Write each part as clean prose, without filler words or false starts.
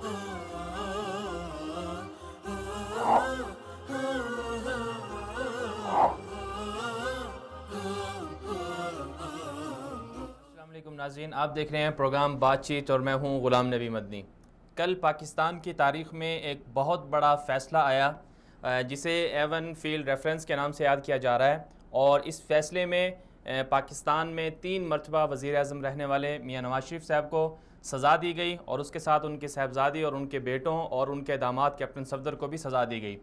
السلام علیکم ناظرین، آپ دیکھ رہے ہیں پروگرام بات چیت اور میں ہوں غلام نبی مدنی۔ کل پاکستان کی تاریخ میں ایک بہت بڑا فیصلہ آیا جسے ایون فیلڈ ریفرنس کے نام سے یاد کیا جا رہا ہے، اور اس فیصلے میں پاکستان میں 3 مرتبہ وزیر اعظم رہنے والے میاں نواز شریف صاحب کو سزا دی گئی، اور اس کے ساتھ ان کے صاحبزادی اور ان کے بیٹوں اور ان کے داماد کیپٹن صفدر کو بھی سزا دی گئی۔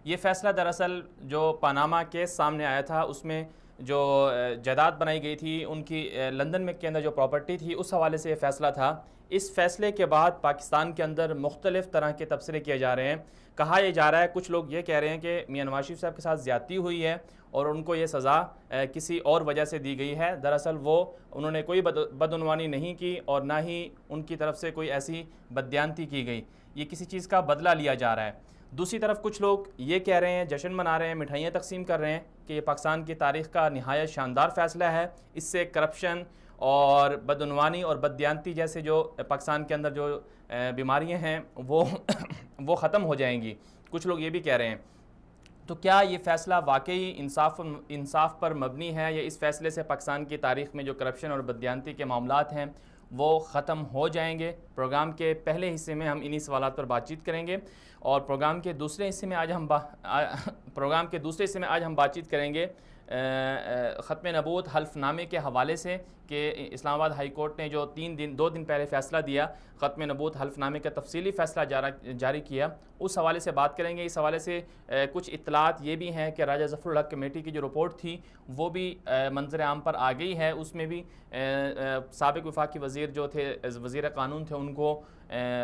یہ فیصلہ دراصل جو پاناما کیس سامنے آیا تھا اس میں جو جائیداد بنائی گئی تھی ان کی لندن میں کے اندر جو پراپرٹی تھی اس حوالے سے یہ فیصلہ تھا۔ اس فیصلے کے بعد پاکستان کے اندر مختلف طرح کے تبصرے کیے جا رہے ہیں۔ کہا یہ جا رہا ہے، کچھ لوگ یہ کہہ رہے ہیں کہ میاں نواز شریف صاحب کے ساتھ زیادتی ہوئی ہے اور ان کو یہ سزا کسی اور وجہ سے دی گئی ہے۔ دراصل انہوں نے کوئی بدعنوانی نہیں کی اور نہ ہی ان کی طرف سے کوئی ایسی بددیانتی کی گئی، یہ کسی چیز کا بدلہ لیا جا رہا ہے۔ دوسری طرف کچھ لوگ یہ کہہ رہے ہیں، جشن منا رہے ہیں، مٹھائیاں تقسیم کر رہے ہیں کہ یہ پاکستان کی تاریخ کا نہایت شاندار فیصلہ ہے، اس سے کرپشن اور بدعنوانی اور بددیانتی جیسے جو پاکستان کے اندر جو بیماریاں ہیں وہ ختم ہو جائیں گی، کچھ لوگ یہ بھی کہہ رہے ہیں۔ تو کیا یہ فیصلہ واقعی انصاف پر مبنی ہے، یا اس فیصلے سے پاکستان کی تاریخ میں جو کرپشن اور بددیانتی کے معاملات ہیں وہ ختم ہو جائیں گے؟ پروگرام کے پہلے حصے میں ہم انہی سوالات پر بات چیت کریں گے، اور پروگرام کے دوسرے حصے میں آج ہم بات چیت کریں گے ختم نبوت حلف نامے کے حوالے سے، کہ اسلام آباد ہائی کورٹ نے جو 2 دن پہلے فیصلہ دیا، ختم نبوت حلف نامے کا تفصیلی فیصلہ جاری کیا، اس حوالے سے بات کریں گے۔ اس حوالے سے کچھ اطلاعات یہ بھی ہیں کہ راجہ ظفر الحق کمیٹی کی جو رپورٹ تھی وہ بھی منظر عام پر آ گئی ہے، اس میں بھی سابق وفاقی وزیر جو تھے، وزیر قانون تھے، ان کو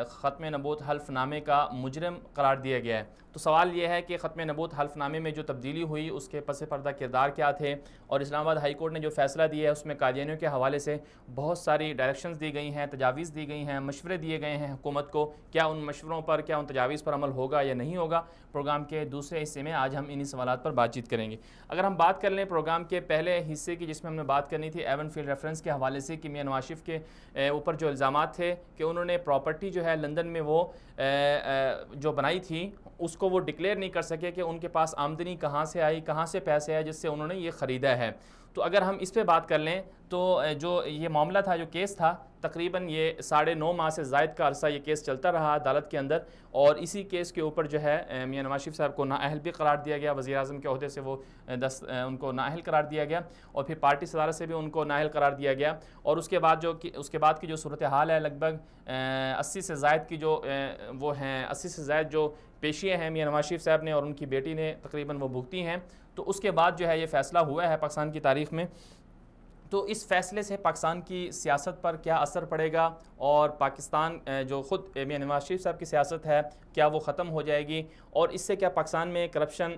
ختم نبوت حلف نامے کا مجرم قرار دیا گیا ہے۔ تو سوال یہ ہے کہ ختم نبوت حلف نامے میں جو تبدیلی ہوئی اس کے پس پردہ کردار کیا تھے، اور اسلام آباد ہائی کورٹ نے جو فیصلہ دیا ہے اس میں قادیانیوں کے حوالے سے بہت ساری ڈائریکشنز دی گئی ہیں، تجاویز دی گئی ہیں، مشورے دیے گئے ہیں حکومت کو، کیا ان مشوروں پر، کیا ان تجاویز پر عمل ہوگا یا نہیں ہوگا؟ پروگرام کے دوسرے حصے میں آج ہم انہی سوالات پر بات چیت کریں گے۔ اگر ہم بات کر لیں پروگرام کے پہلے حصے کی، جس میں ہم نے بات کرنی تھی ایون فیلڈ ریفرنس کے حوالے سے، کہ میاں نواز شریف کے اوپر جو الزامات تھے کہ انہوں نے پراپرٹی جو ہے لندن میں وہ جو بنائی تھی اس کو وہ ڈکلیئر نہیں کر سکے کہ ان کے پاس آمدنی کہاں سے آئی، کہاں سے پیسے آئے جس سے انہوں نے یہ خریدا ہے۔ تو اگر ہم اس پہ بات کر لیں تو جو یہ معاملہ تھا، جو کیس تھا، تقریباً یہ 9.5 ماہ سے زائد کا عرصہ یہ کیس چلتا رہا عدالت کے اندر، اور اسی کیس کے اوپر جو ہے میاں نواز شریف صاحب کو نااہل بھی قرار دیا گیا، وزیر اعظم کے عہدے سے وہ ان کو نااہل قرار دیا گیا، اور پھر پارٹی صدارت سے بھی ان کو نااہل قرار دیا گیا، اور اس کے بعد کی جو صورتحال ہے، لگ بھگ 80 سے زائد کی جو وہ ہیں 80 سے زائد جو پیشیاں ہیں میاں نواز شریف صاحب نے اور ان کی بیٹی نے تقریباً وہ بھگتی ہیں۔ تو اس کے بعد جو ہے یہ فیصلہ ہوا ہے پاکستان کی تاریخ میں۔ تو اس فیصلے سے پاکستان کی سیاست پر کیا اثر پڑے گا، اور پاکستان جو خود میاں نواز شریف صاحب کی سیاست ہے کیا وہ ختم ہو جائے گی، اور اس سے کیا پاکستان میں کرپشن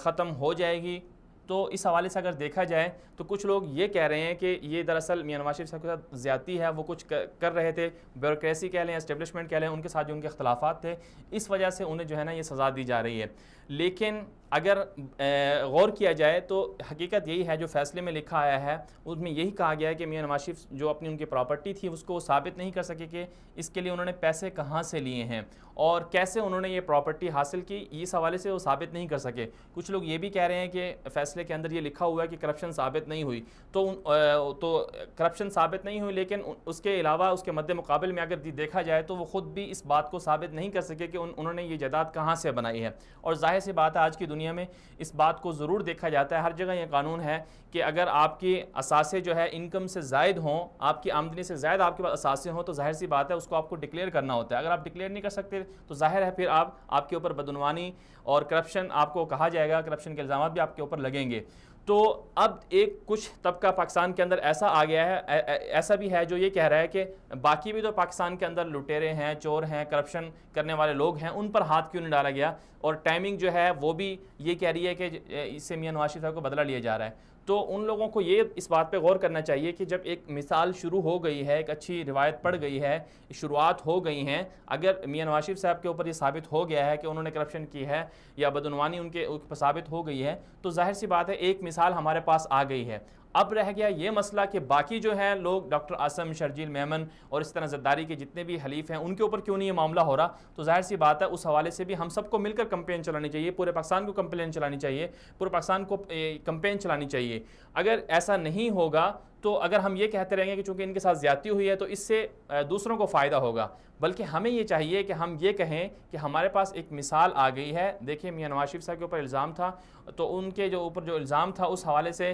ختم ہو جائے گی؟ تو اس حوالے سے اگر دیکھا جائے تو کچھ لوگ یہ کہہ رہے ہیں کہ یہ دراصل میاں نواز شریف صاحب کے ساتھ زیادتی ہے، وہ کچھ کر رہے تھے، بیوروکریسی کہہ لیں، اسٹیبلشمنٹ کہہ لیں، ان کے ساتھ جو ان کے اختلافات تھے اس وجہ سے انہیں جو ہے نا یہ سزا دی جا رہی ہے۔ لیکن اگر غور کیا جائے تو حقیقت یہی ہے جو فیصلے میں لکھا آیا ہے، اس میں یہی کہا گیا ہے کہ میاں نواز شریف جو اپنی ان کی پراپرٹی تھی اس کو ثابت نہیں کر سکے کہ اس کے لیے انہوں نے پیسے کہاں سے لیے ہیں اور کیسے انہوں نے یہ پراپرٹی حاصل کی، اس حوالے سے وہ ثابت نہیں کر سکے۔ کچھ لوگ یہ بھی کہہ رہے ہیں کہ فیصلے کے اندر یہ لکھا ہوا ہے کہ کرپشن ثابت نہیں ہوئی، تو کرپشن ثابت نہیں ہوئی، لیکن اس کے علاوہ اس کے مد مقابل میں اگر دیکھا جائے تو وہ خود بھی اس بات کو ثابت نہیں کر سکے کہ انہوں نے یہ جائیداد کہاں سے بنائی ہے۔ اور ظاہر سی بات ہے آج کی دنیا میں اس بات کو ضرور دیکھا جاتا ہے، ہر جگہ یہ قانون ہے کہ اگر آپ کی اثاثے جو ہے انکم سے زائد ہوں، آپ کی آمدنی سے زائد آپ کے پاس اثاثے ہوں، تو ظاہر سی بات ہے اس کو آپ کو ڈکلیئر کرنا ہوتا ہے۔ اگر آپ ڈکلیئر نہیں کر سکتے تو ظاہر ہے پھر آپ کے اوپر بدعنوانی اور کرپشن آپ کو کہا جائے گا، کرپشن کے الزامات بھی آپ کے اوپر لگیں گے۔ تو اب کچھ طبقہ پاکستان کے اندر ایسا آ گیا ہے، ایسا بھی ہے جو یہ کہہ رہا ہے کہ باقی بھی تو پاکستان کے اندر لٹیرے ہیں، چور ہیں، کرپشن کرنے والے لوگ ہیں، ان پر ہاتھ کیوں نہیں ڈالا گیا؟ اور ٹائمنگ جو ہے وہ بھی یہ کہہ رہی ہے کہ اس سے میاں نواز شریف صاحب کو بدلہ لیا جا رہا ہے۔ تو ان لوگوں کو یہ اس بات پہ غور کرنا چاہیے کہ جب ایک مثال شروع ہو گئی ہے، ایک اچھی روایت پڑ گئی ہے، شروعات ہو گئی ہیں، اگر میاں نواز شریف صاحب کے اوپر یہ ثابت ہو گیا ہے کہ انہوں نے کرپشن کی ہے یا بدعنوانی ان کے اوپر ثابت ہو گئی ہے، تو ظاہر سی بات ہے ایک مثال ہمارے پاس آ گئی ہے۔ اب رہ گیا یہ مسئلہ کہ باقی جو ہیں لوگ ڈاکٹر عاصم، شرجیل میمن اور اس طرح زرداری کے جتنے بھی حلیف ہیں ان کے اوپر کیوں نہیں یہ معاملہ ہو رہا؟ تو ظاہر سی بات ہے اس حوالے سے بھی ہم سب کو مل کر کمپین چلانی چاہیے، پورے پاکستان کو کمپین چلانی چاہیے، پورے پاکستان کو کمپین چلانی چاہیے۔ اگر ایسا نہیں ہوگا تو اگر ہم یہ کہتے رہیں گے کہ چونکہ ان کے ساتھ زیادتی ہوئی ہے تو اس سے دوسروں کو فائدہ ہوگا، بلکہ ہمیں یہ چاہیے کہ ہم یہ کہیں کہ ہمارے پاس ایک مثال آ گئی ہے۔ دیکھیں میاں نواز شریف صاحب کے اوپر الزام تھا، تو ان کے جو اوپر جو الزام تھا اس حوالے سے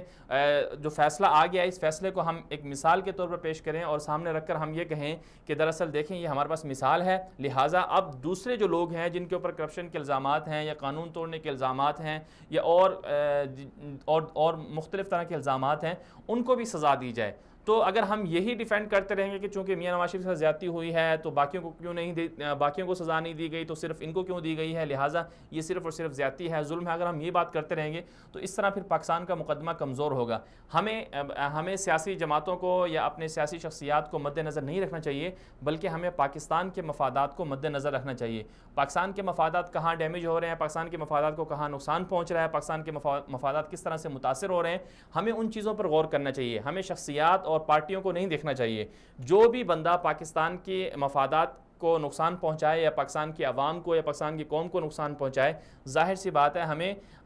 جو فیصلہ آ گیا، اس فیصلے کو ہم ایک مثال کے طور پر پیش کریں اور سامنے رکھ کر ہم یہ کہیں کہ دراصل دیکھیں یہ ہمارے پاس مثال ہے، لہٰذا اب دوسرے جو لوگ ہیں جن کے اوپر کرپشن کے الزامات ہیں یا قانون توڑنے کے الزامات ہیں یا اور مختلف طرح کے الزامات ہیں ان کو بھی سزا دی جائے۔ تو اگر ہم یہی ڈیفینڈ کرتے رہیں گے کہ چونکہ میاں نواز شریف سے زیادتی ہوئی ہے تو باقیوں کو کیوں نہیں باقیوں کو سزا نہیں دی گئی، تو صرف ان کو کیوں دی گئی ہے، لہٰذا یہ صرف اور صرف زیادتی ہے، ظلم ہے، اگر ہم یہ بات کرتے رہیں گے تو اس طرح پھر پاکستان کا مقدمہ کمزور ہوگا۔ ہمیں سیاسی جماعتوں کو یا اپنے سیاسی شخصیات کو مد نظر نہیں رکھنا چاہیے، بلکہ ہمیں پاکستان کے مفادات کو مد نظر رکھنا چاہیے۔ پاکستان کے مفادات کہاں ڈیمیج ہو رہے ہیں، پاکستان کے مفادات کو کہاں نقصان پہنچ رہا ہے، پاکستان کے مفادات کس طرح سے متاثر ہو رہے ہیں، ہمیں ان چیزوں پر غور کرنا چاہیے۔ ہمیں شخصیات اور پارٹیوں کو نہیں دیکھنا چاہیے۔ جو بھی بندہ پاکستان کے مفادات کو نقصان پہنچائے یا پاکستان کی عوام کو یا پاکستان کی قوم کو نقصان پہنچائے، ظاہر سی بات ہے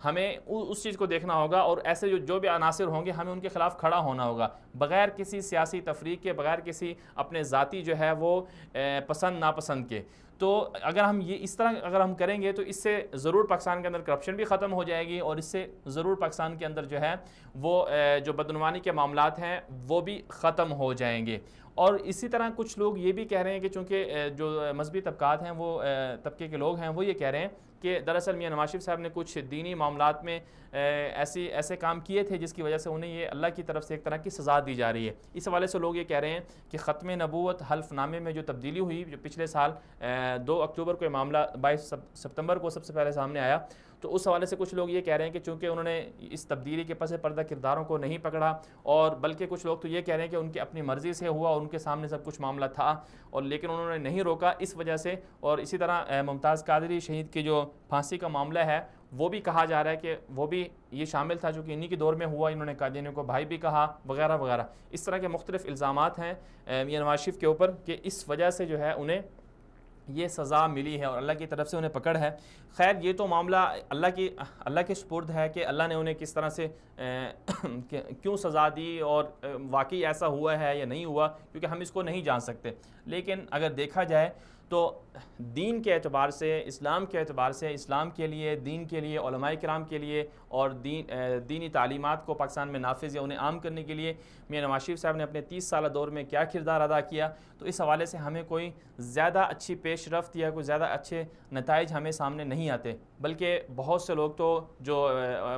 ہمیں اس چیز کو دیکھنا ہوگا، اور ایسے جو بھی عناصر ہوں گے ہمیں ان کے خلاف کھڑا ہونا ہوگا، بغیر کسی سیاسی تفریق کے، بغیر کسی اپنے ذاتی جو ہے وہ پسند ناپسند کے۔ تو اگر ہم یہ اس طرح اگر ہم کریں گے تو اس سے ضرور پاکستان کے اندر کرپشن بھی ختم ہو جائے گی، اور اس سے ضرور پاکستان کے اندر جو ہے وہ جو بدعنوانی کے معاملات ہیں وہ بھی ختم ہو جائیں گے۔ اور اسی طرح کچھ لوگ یہ بھی کہہ رہے ہیں کہ چونکہ جو مذہبی طبقات ہیں وہ طبقے کے لوگ ہیں وہ یہ کہہ رہے ہیں کہ دراصل میاں نواز شریف صاحب نے کچھ دینی معاملات میں ایسے کام کیے تھے جس کی وجہ سے انہیں یہ اللہ کی طرف سے ایک طرح کی سزا دی جا رہی ہے۔ اس حوالے سے لوگ یہ کہہ رہے ہیں کہ ختم نبوت حلف نامے میں جو تبدیلی ہوئی، جو پچھلے سال 2 اکتوبر کو یہ معاملہ 22 ستمبر کو سب سے پہلے سامنے آیا، تو اس حوالے سے کچھ لوگ یہ کہہ رہے ہیں کہ چونکہ انہوں نے اس تبدیلی کے پس پردہ کرداروں کو نہیں پکڑا، اور بلکہ کچھ لوگ تو یہ کہہ رہے ہیں کہ ان کی اپنی مرضی سے ہوا، ان کے سامنے سب کچھ معاملہ تھا اور لیکن انہوں نے نہیں روکا اس وجہ سے۔ اور اسی طرح ممتاز قادری شہید کی جو پھانسی کا معاملہ ہے وہ بھی کہا جا رہا ہے کہ وہ بھی یہ شامل تھا، چونکہ انہی کے دور میں ہوا، انہوں نے قادیانیوں کو بھائی بھی کہا وغیرہ وغیرہ۔ اس طرح کے مختلف الزامات ہیں میاں نواز شریف کے اوپر کہ اس وجہ سے جو ہے انہیں یہ سزا ملی ہے اور اللہ کی طرف سے انہیں پکڑ ہے۔ خیر یہ تو معاملہ اللہ کے سپرد ہے کہ اللہ نے انہیں کس طرح سے کیوں سزا دی اور واقعی ایسا ہوا ہے یا نہیں ہوا، کیونکہ ہم اس کو نہیں جان سکتے۔ لیکن اگر دیکھا جائے تو دین کے اعتبار سے، اسلام کے اعتبار سے، اسلام کے لیے، دین کے لیے، علماء کرام کے لیے اور دینی تعلیمات کو پاکستان میں نافذ یا انہیں عام کرنے کے لیے میاں نواز شریف صاحب نے اپنے 30 سالہ دور میں کیا کردار ادا کیا، تو اس حوالے سے ہمیں کوئی زیادہ اچھی پیش رفت یا کوئی زیادہ اچھے نتائج ہمیں سامنے نہیں آتے، بلکہ بہت سے لوگ تو جو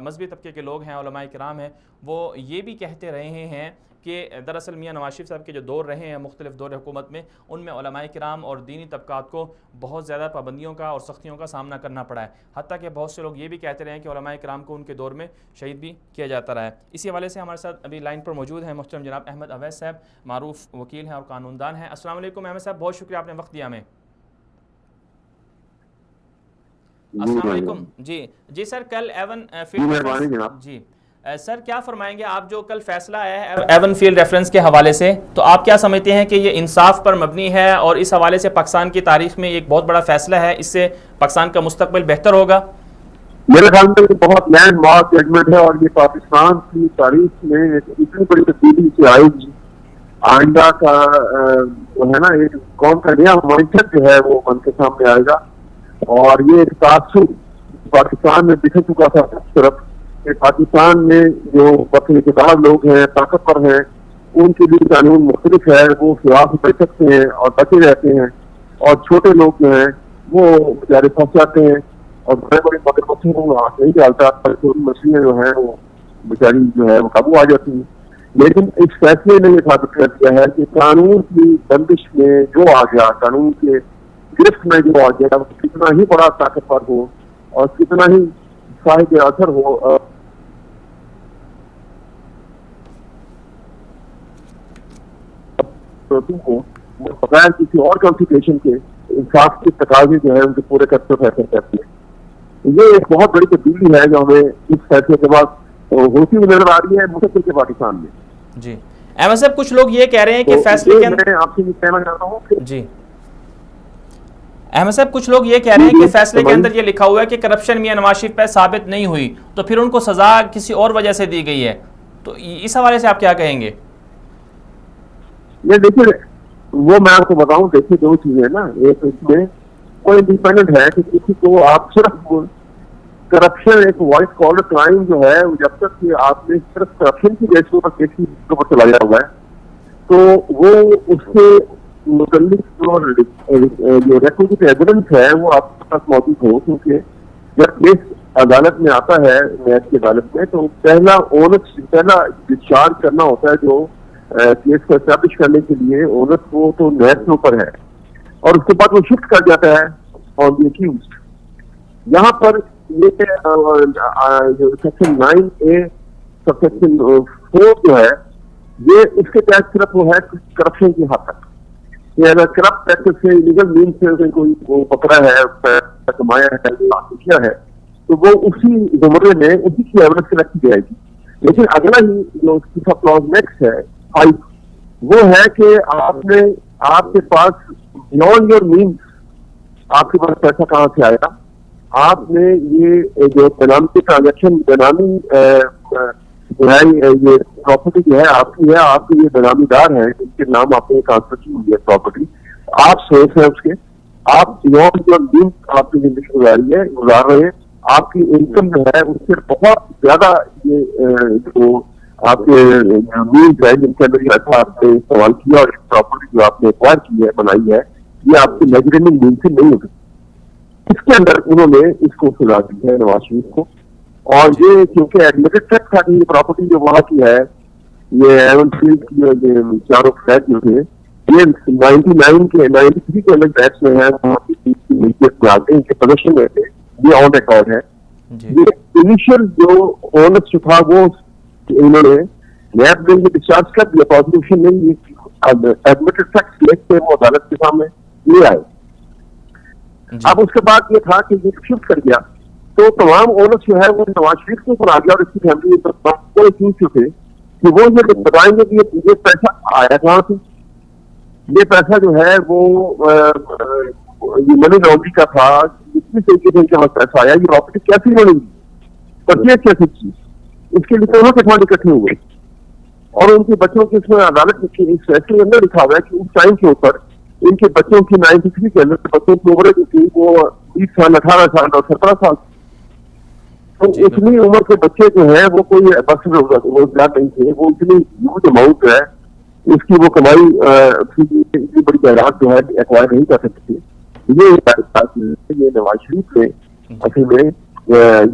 مذہبی طبقے کے لوگ ہیں، علماء کرام ہیں، وہ یہ بھی کہتے رہے ہیں کہ دراصل میاں نواز شریف صاحب کے جو دور رہے ہیں مختلف دور حکومت میں، ان میں علماء کرام اور دینی طبقات کو بہت زیادہ پابندیوں کا اور سختیوں کا سامنا کرنا پڑا ہے، حتیٰ کہ بہت سے لوگ یہ بھی کہتے رہے ہیں کہ علماء کرام کو ان کے دور میں شہید بھی کیا جاتا رہا ہے۔ اسی حوالے سے ہمارے ساتھ ابھی لائن پر موجود ہیں محترم جناب احمد اویس صاحب، معروف وکیل ہیں اور قانون دان ہیں۔ السلام علیکم احمد صاحب، بہت شکریہ آپ نے وقت دیا ہمیں۔ السلام علیکم۔ جی سر، کل ایون فیلڈ جی سر کیا فرمائیں گے آپ، جو کل فیصلہ آیا ہے ایون فیلڈ ریفرنس کے حوالے سے، تو آپ کیا سمجھتے ہیں کہ یہ انصاف پر مبنی ہے اور اس حوالے سے پاکستان کی تاریخ میں ایک بہت بڑا فیصلہ ہے، اس سے پاکستان کا مستقبل بہتر ہوگا؟ میرے خیال میں یہ بہت لینڈ مارک ججمنٹ ہے اور یہ پاکستان کی تاریخ میں اتنی بڑی تبدیلی سے آئے گی، آئندہ کا جو ہے نا ایک قوم کا نیا معیشت جو ہے وہ بن کے سامنے آئے گا، اور یہ ایک تاثر پاکستان میں بکھر چکا تھا اس طرف کہ پاکستان میں جو بااقتدار لوگ ہیں، طاقتور ہیں، ان کے لیے قانون مختلف ہے، وہ خلاف بچ سکتے ہیں اور بچے رہتے ہیں، اور چھوٹے لوگ جو ہیں وہ بیچارے پھنس جاتے ہیں اور بڑے بڑے مگر مچھلی کو ہاتھ نہیں ڈالتا، چھوٹی مچھلیاں جو ہیں وہ بیچاری جو ہے وہ قابو آ جاتی ہیں۔ لیکن اس فیصلے نے یہ ثابت کر دیا ہے کہ قانون کی بندش میں جو آ گیا، قانون کے گرفت میں جو آ گیا، وہ کتنا ہی بڑا طاقتور ہو اور کتنا ہی صاحب اثر ہو، بغیر کسی اور کانسیڈریشن کے انصاف کے تقاضے جو ہے ان کے پورے کرتے فیصلے کرتے ہیں۔ یہ ایک بہت بڑی تبدیلی ہے جو ہمیں اس فیصلے کے بعد ہوتی ہوئی نظر آ رہی ہے مستقبل کے پاکستان میں. جی احمد صاحب کچھ لوگ یہ کہہ رہے ہیں کہ فیصلے کے اندر، میں آپ سے یہ کہنا چاہتا ہوں کہ جی احمد صاحب کچھ لوگ یہ کہہ رہے ہیں کہ فیصلے کے اندر یہ لکھا ہوا ہے کہ کرپشن میاں نواز شریف پہ ثابت نہیں ہوئی تو پھر ان کو سزا کسی اور وجہ سے دی گئی ہے، تو اس حوالے سے آپ کیا کہیں گے؟ یہ دیکھیے وہ میں آپ کو بتاؤں، دیکھیے دو چیزیں نا، ایک اس میں کوئی انڈیپینڈنٹ ہے کہ کسی کو آپ صرف کرپشن ایک وائٹ کالر کرائم جو ہے جب تک کہ آپ نے صرف کرپشن کی بیس پر کیس کے اوپر چلایا ہوا ہے تو وہ اس کے متعلق جو ریکوزٹ ایویڈنس ہے وہ آپ کے پاس موجود ہو، کیونکہ جب کیس عدالت میں آتا ہے نیب کی عدالت میں تو پہلا ڈسچارج کرنا ہوتا ہے جو کیس کو اسٹیبلش کرنے کے لیے اونرس کو تو نیب کے اوپر ہے اور اس کے بعد وہ شفٹ کر جاتا ہے آن دی اکیوزڈ. یہاں پر یہ سیکشن 9A سب سیکشن 4 جو ہے یہ اس کے تحت صرف وہ ہے کرپشن کی حد تک کہ اگر کرپٹ پریکٹس سے لیگل مین سے کوئی پکڑا ہے کمایا ہے کیا ہے تو وہ اسی زمرے میں اسی کی ایویڈنس سے رکھی جائے گی. لیکن اگلا ہی جو اس کی کلاز نیکسٹ ہے 5 وہ ہے کہ آپ کے پاس بیونڈ یور مینس آپ کے پاس پیسہ کہاں سے آئے گا، آپ نے یہ جو بینامی کے ٹرانزیکشن بینامی جو ہے یہ پراپرٹی جو ہے آپ کی ہے، آپ کے یہ بینامی دار ہیں جن کے نام آپ نے ٹرانسفر کی ہوئی ہے پراپرٹی، آپ سیف ہیں اس کے، آپ بیونڈ یور مینس آپ کی زندگی گزار رہے ہیں، آپ کی انکم جو ہے اس سے بہت زیادہ یہ جو آپ کے مینس ہے جن کے اندر یہ ایسا آپ نے استعمال کیا اور پراپرٹی جو آپ نے ایکوائر کی ہے بنائی ہے یہ آپ کے میجرمنٹ مین سے نہیں ہو سکتی. اس کے اندر انہوں نے اس کو سزا دی ہے نواز شریف کو، اور یہ کیونکہ ایڈمیٹڈ فیکٹ تھا کہ یہ پراپرٹی جو وہاں کی ہے یہ ایون فیلڈ کی چاروں فلیٹ جو تھے یہ 93 کے الگ ٹیکس میں ہے وہاں کی ملکیت میں آتے ہیں ان کے پوزیشن میں تھے، یہ آن ریکارڈ ہے. یہ انیشیل جو اونرس جو تھا وہ انہوں نے نیب نے یہ ڈسچارج کر دیا، پروسیکیوشن نے یہ ایڈمیٹڈ فیکٹ لے کے وہ عدالت کے سامنے لے آئے. اب اس کے بعد یہ تھا کہ یہ شفٹ کر گیا تو تمام اونرس جو ہے وہ نواز شریف کو بنا دیا اور اس کی فیملی جو تھے کہ وہ یہ بتائیں گے کہ یہ پیسہ آیا کہاں سے، یہ پیسہ جو ہے وہ منی لانڈرنگ کا تھا، کس طریقے سے ان کے پاس پیسہ آیا، یہ پراپرٹی کیسی بنی گی، پرچیز کیسے کی، اس کے لیے دونوں کے فنڈ اکٹھے ہوئے اور ان کے بچوں کی اس میں عدالت اس فیصلے کے اندر لکھا ہوا ہے کہ اس ٹائم کے اوپر ان کے بچوں کی 93 کے اندر بچوں کی عمر جو تھی وہ 20 سال 18 سال اور 17 سال، تو اتنی عمر کے بچے جو ہیں وہ کوئی بس روزگار نہیں تھے، وہ اتنی ہیوج اماؤنٹ ہے اس کی وہ کمائی اتنی بڑی تعداد جو ہے ایکوائر نہیں کر سکتی. یہ نواز شریف نے اصل میں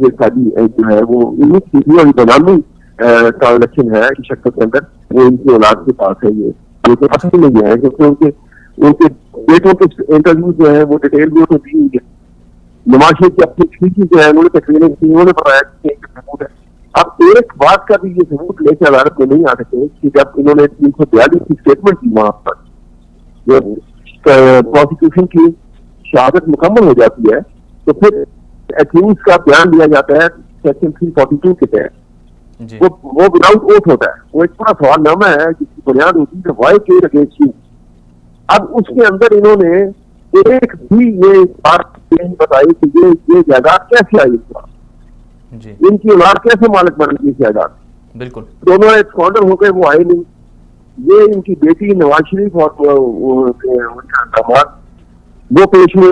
یہ ساری جو ہے وہ انہیں اور بنامی ٹرانزیکشن ہے شکل کے اندر وہ ان کی اولاد کے پاس ہے، یہ اصل میں یہ ہے کیونکہ ان کے بیٹوں کے انٹرویو جو ہے وہ ڈیٹیل بھی دی ہوئی ہے. نواز شریف کی اپنی کھینچی جو ہے انہوں نے تقریریں کی، انہوں نے بتایا کہ ثبوت ہے. اب ایک بات کا بھی یہ ثبوت لے کے عدالت میں نہیں آ سکتے کہ جب انہوں نے 342 کی اسٹیٹمنٹ کی وہاں پر جب پروسیکیوشن کی شہادت مکمل ہو جاتی ہے تو پھر ایکیوز کا بیان دیا جاتا ہے سیکشن 342 کے تحت، وہ وداؤٹ اوتھ ہوتا ہے، وہ ایک پورا سوال نامہ ہے جس کی بنیاد ہوتی ہے وائی کیس اگینسٹ یو. اب اس کے اندر انہوں نے ایک بھی یہ بات نہیں بتائی کہ یہ جائیداد کیسے آئی، ان کی اولاد کیسے مالک بن گئی جائیداد، بالکل دونوں ایکسپانڈر ہو گئے وہ آئے نہیں. یہ ان کی بیٹی نواز شریف اور داماد وہ پیش ہوئے،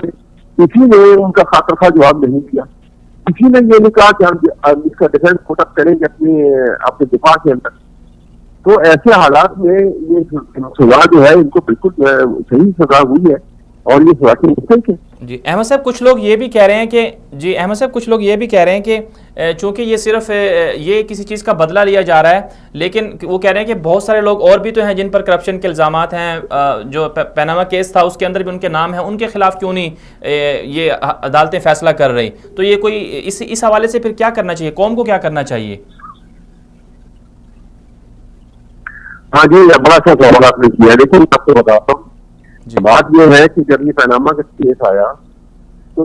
کسی نے ان کا خاطر خواہ جواب نہیں کیا، کسی نے یہ نہیں کہا کہ ہم اس کا ڈیفینس پٹ اپ کریں گے اپنے دفاع کے اندر. تو ایسے حالات میں یہ سزا جو ہے ان کو بالکل صحیح سزا ہوئی ہے اور یہ سزا کی مستحق ہے. جی احمد صاحب کچھ لوگ یہ بھی کہہ رہے ہیں کہ چونکہ یہ صرف یہ کسی چیز کا بدلہ لیا جا رہا ہے، لیکن وہ کہہ رہے ہیں کہ بہت سارے لوگ اور بھی تو ہیں جن پر کرپشن کے الزامات ہیں، جو پیناما کیس تھا اس کے اندر بھی ان کے نام ہیں، ان کے خلاف کیوں نہیں یہ عدالتیں فیصلہ کر رہی؟ تو یہ کوئی اس حوالے سے پھر کیا کرنا چاہیے، قوم کو کیا کرنا چاہیے؟ ہاں جی بڑا اچھا سوال آپ نے کیا. لیکن آپ کو بتاتا ہوں بات یہ ہے کہ جب یہ پیناما کا کیس آیا تو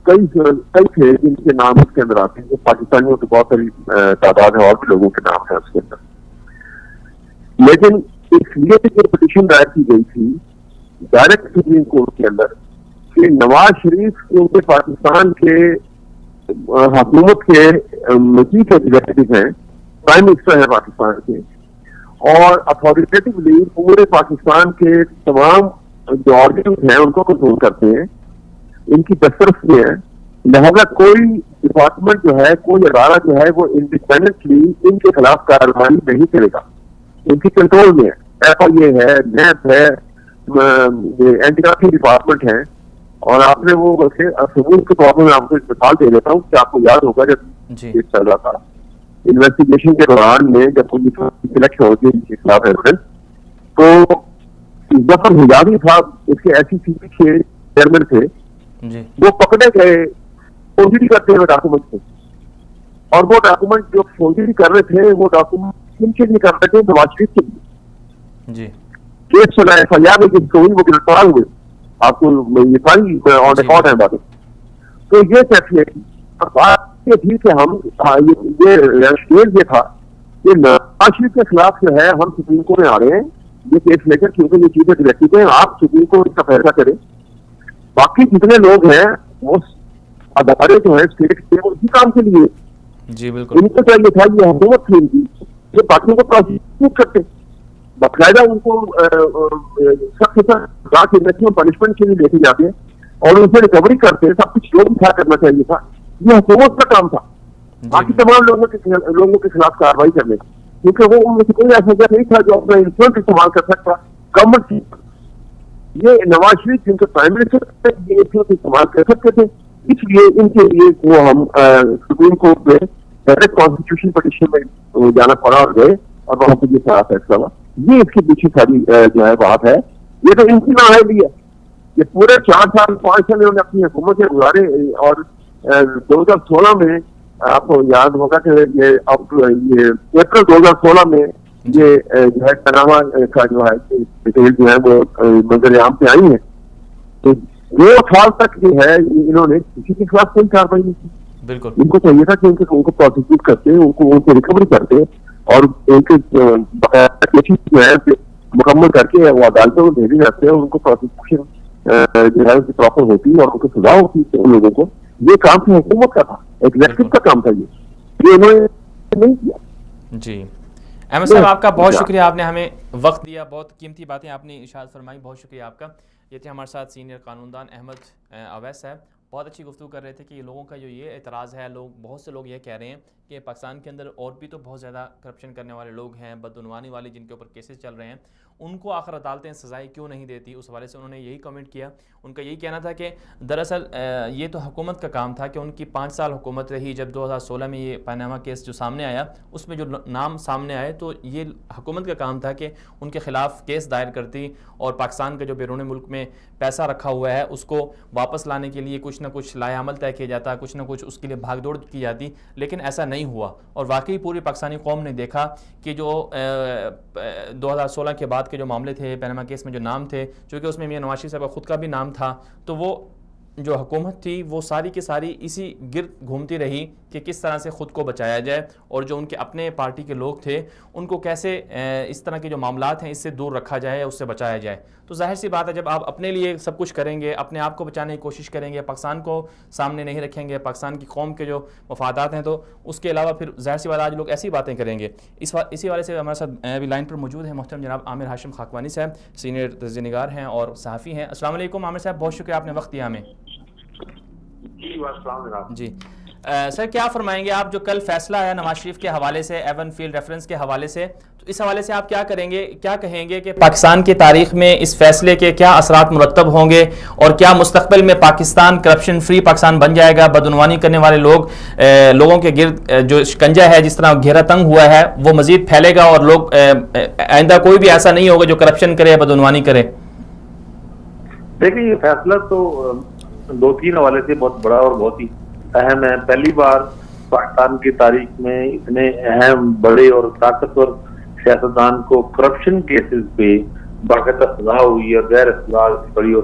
کئی تھے جن کے نام اس کے اندر آتے ہیں, پاکستانیوں کی بہت ساری تعداد ہے اور بھی لوگوں کے نام ہیں اس کے اندر. لیکن اس لیے جو پٹیشن دائر کی گئی تھی ڈائریکٹ سپریم کورٹ کے اندر کہ نواز شریف کیونکہ پاکستان کے حکومت کے چیف ایگزیکٹو ہیں, پرائم منسٹر ہیں پاکستان کے, اور اتھارٹیٹیولی پورے پاکستان کے تمام جو آرگنز ہیں ان کو کنٹرول کرتے ہیں, ان کی دسترس میں ہے, لہذا کوئی ڈپارٹمنٹ جو ہے, کوئی ادارہ جو ہے وہ انڈیپینڈنٹلی ان کے خلاف کارروائی نہیں کرے گا, ان کی کنٹرول میں ہے. ایف آئی اے ہے, نیب ہے, اینٹی کرپشن ڈپارٹمنٹ ہے. اور آپ نے وہ ثبوت کے طور پر میں آپ کو ایک مثال دے دیتا ہوں کہ آپ کو یاد ہوگا جب یہ چل رہا تھا انویسٹیگیشن کے دوران میں جب پولیس سلیکشن ہوتی ہے ان کے خلاف ایویڈنس, تو ظفر حجازی صاحب اس کے ایس سی سی بی کے چیئرمین تھے, وہ پکڑے گئے فوجری کرتے ہوئے ڈاکومنٹ سے, اور وہ ڈاکومنٹ جو فوجری کر رہے تھے وہ ڈاکومنٹ کن کے لیے کر رہے تھے, نواز شریف کے لیے. کیس چلا ہے, فریاد ہے کہ وہ گرفتار ہوئے, آپ کو یہ ساری آن ریکارڈ ہے باتیں. تو یہ کیفیت بات یہ تھی کہ ہم یہ تھا کہ نواز شریف کے خلاف جو ہے ہم سپریم کورٹ میں آ رہے ہیں یہ کیس لے کر, کیونکہ یہ چیزیں ڈائریکٹو ہیں, آپ سپریم کورٹ کا فیصلہ کریں. باقی جتنے لوگ ہیں وہ ادارے جو ہیں اسٹیٹ کے اسی کام کے لیے, جی بالکل, ان کو چاہیے تھا یہ حکومت تھی ان کی جو باقیوں کو پروسیکیوٹ کرتے, باقاعدہ ان کو سخت سے سخت میکسیمم پنشمنٹ کے لیے لے کے جاتے اور ان سے ریکوری کرتے, سب کچھ لوگ تھا کرنا چاہیے تھا. یہ حکومت کا کام تھا باقی تمام لوگوں کے خلاف کارروائی کرنے کا, کیونکہ وہ ان میں سے کوئی ایسا نہیں تھا جو اپنا انفلوئنس استعمال کر سکتا گورنمنٹ کی. یہ نواز شریف جن کے پرائم منسٹر یہ انفلوئنس استعمال کر سکتے تھے, اس لیے ان کے لیے وہ ہم سپریم کورٹ میں ڈائریکٹ کانسٹیٹیوشن پٹیشن میں جانا پڑا اور گئے, اور وہاں پہ یہ سارا فیصلہ ہوا. یہ اس کے پیچھے ساری جو ہے بات ہے. یہ تو ان کی نااہلی ہے, یہ پورے 4 سال 5 سال انہوں نے اپنی حکومت سے گزارے, اور 2016 میں آپ کو یاد ہوگا کہ یہ اپریل 2016 میں یہ جو ہے پناما کا جو ہے ڈیٹیل جو ہے وہ منظر عام پہ آئی ہیں. تو 2 سال تک جو ہے انہوں نے کسی کے خلاف کوئی کارروائی نہیں کی. بالکل, ان کو چاہیے تھا کہ ان کو پروسیکیوٹ کرتے, ان کو ریکوری کرتے, اور ان کے باقاعدہ کیسز جو ہے مکمل کر کے وہ عدالتوں میں بھیجے جاتے ہیں, ان کو پروسیکیوشن جو ہے پراپر ہوتی اور ان کو سزا ہوتی ان لوگوں کو. یہ کام تو حکومت کا تھا, ایگزیکٹو کا کام تھا, یہ انہوں نے نہیں کیا. جی احمد صاحب آپ کا بہت شکریہ, آپ نے ہمیں وقت دیا, بہت قیمتی باتیں آپ نے ارشاد فرمائی, بہت شکریہ آپ کا. یہ تھے ہمارے ساتھ سینئر قانوندان احمد اویس صاحب, بہت اچھی گفتگو کر رہے تھے کہ لوگوں کا جو یہ اعتراض ہے, بہت سے لوگ یہ کہہ رہے ہیں کہ پاکستان کے اندر اور بھی تو بہت زیادہ کرپشن کرنے والے لوگ ہیں, بدعنوانی والے جن کے اوپر کیسز چل رہے ہیں, ان کو آخر عدالتیں سزائیں کیوں نہیں دیتی. اس حوالے سے انہوں نے یہی کمنٹ کیا. ان کا یہی کہنا تھا کہ دراصل یہ تو حکومت کا کام تھا کہ ان کی 5 سال حکومت رہی, جب 2016 میں یہ پاناما کیس جو سامنے آیا اس میں جو نام سامنے آئے, تو یہ حکومت کا کام تھا کہ ان کے خلاف کیس دائر کرتی, اور پاکستان کا جو بیرون ملک میں پیسہ رکھا ہوا ہے اس کو واپس لانے کے لیے کچھ نہ کچھ لائحہ عمل طے کیا جاتا, کچھ نہ کچھ اس کے لیے بھاگ دوڑ کی جاتی. لیکن ایسا نہیں ہوا, اور واقعی پوری پاکستانی قوم نے دیکھا کہ جو 2016 کے بعد کے جو معاملے تھے پاناما کیس میں جو نام تھے, چونکہ اس میں میاں نواز شریف صاحب کا خود کا بھی نام تھا, تو وہ جو حکومت تھی وہ ساری کی ساری اسی گرد گھومتی رہی کہ کس طرح سے خود کو بچایا جائے, اور جو ان کے اپنے پارٹی کے لوگ تھے ان کو کیسے اس طرح کے جو معاملات ہیں اس سے دور رکھا جائے, اس سے بچایا جائے. تو ظاہر سی بات ہے جب آپ اپنے لیے سب کچھ کریں گے, اپنے آپ کو بچانے کی کوشش کریں گے, پاکستان کو سامنے نہیں رکھیں گے, پاکستان کی قوم کے جو مفادات ہیں, تو اس کے علاوہ پھر ظاہر سی بات آج لوگ ایسی باتیں کریں گے. اسی والے سے ہمارے ساتھ ابھی لائن پر موجود ہیں محترم جناب عامر ہاشم خاکوانی صاحب, سینئر تجزیہ نگار ہیں اور صحافی ہیں. السلام علیکم عامر صاحب, بہت شکریہ آپ نے وقت دیا ہمیں. جی سر, کیا فرمائیں گے آپ جو کل فیصلہ آیا نواز شریف کے حوالے سے, ایون فیلڈ ریفرنس کے حوالے سے, تو اس حوالے سے آپ کیا کریں گے, کیا کہیں گے کہ پاکستان کی تاریخ میں اس فیصلے کے کیا اثرات مرتب ہوں گے, اور کیا مستقبل میں پاکستان کرپشن فری پاکستان بن جائے گا, بدعنوانی کرنے والے لوگوں کے گرد جو شکنجہ ہے جس طرح گھیرا تنگ ہوا ہے وہ مزید پھیلے گا, اور لوگ آئندہ کوئی بھی ایسا نہیں ہوگا جو کرپشن کرے, بدعنوانی کرے؟ دیکھیں یہ فیصلہ تو 2-3 حوالے سے بہت بڑا اور بہت ہی اہم ہے. پہلی بار پاکستان کی تاریخ میں اتنے اہم بڑے اور طاقتور سیاستدان کو کرپشن کیسز پہ باقاعدہ سزا ہوئی, اور غیر سزا بڑی اور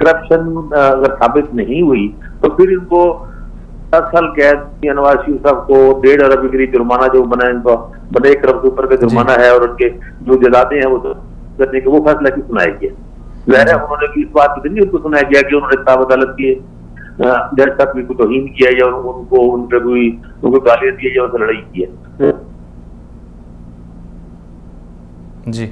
کرپشن اگر ثابت نہیں ہوئی تو پھر ان کو 10 سال قید، نواز شریف صاحب کو 1.5 ارب کے قریب جرمانہ جو بنا ہے، ان کا بنا 1 ارب سے اوپر کا جرمانہ ہے، اور ان کے جو جائیدادیں ہیں وہ کرنے کے وہ فیصلہ کیوں سنایا گیا؟ ظاہر ہے انہوں نے اس بات کو نہیں ان کو سنایا گیا کہ انہوں نے صاحب عدالت کی جج صاحب کی توہین کیا یا ان کو ان پہ کوئی ان کو گالیاں دی یا ان سے لڑائی کی ہے. جی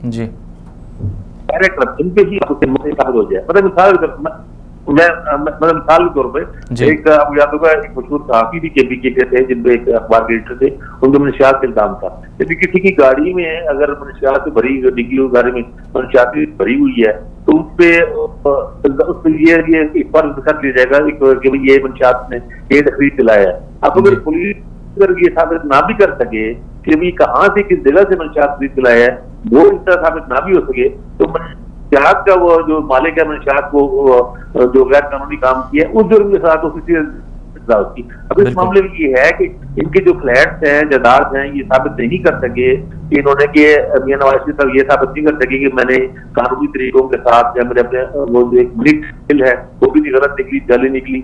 جی کرپشن پہ ہی ثابت ہو جائے. مطلب مثال کے طور پہ ایک آپ یاد ہوگا ایک مشہور صحافی بھی کے بی کے تھے جن پہ ایک اخبار کے ایڈیٹر تھے، ان کو منشیات کا الزام تھا کہ کسی کی گاڑی میں اگر منشیات سے بھری ڈگی گاڑی میں منشیات بھری ہوئی ہے تو اس پہ یہ ایک بار کر لیا جائے گا کہ یہ منشیات نے یہ تقریر چلایا ہے. اب اگر پولیس اگر یہ ثابت نہ بھی کر سکے کہ بھی کہاں سے کس جگہ سے منشیات خرید چلایا ہے، وہ اس طرح ثابت نہ بھی ہو سکے تو منشیات کا وہ جو مالک ہے منشیات کو جو غیر قانونی کام کیا ہے اس جرم کے ساتھ سزا ہوتی. اب اس معاملے میں یہ ہے کہ ان کے جو فلیٹس ہیں جائیداد ہیں یہ ثابت نہیں کر سکے کہ انہوں نے کہ میاں نواز شریف صاحب یہ ثابت نہیں کر سکے کہ میں نے قانونی طریقوں کے ساتھ یا میرے اپنے وہ جو ایک ملک بل ہے وہ بھی غلط نکلی جعلی نکلی،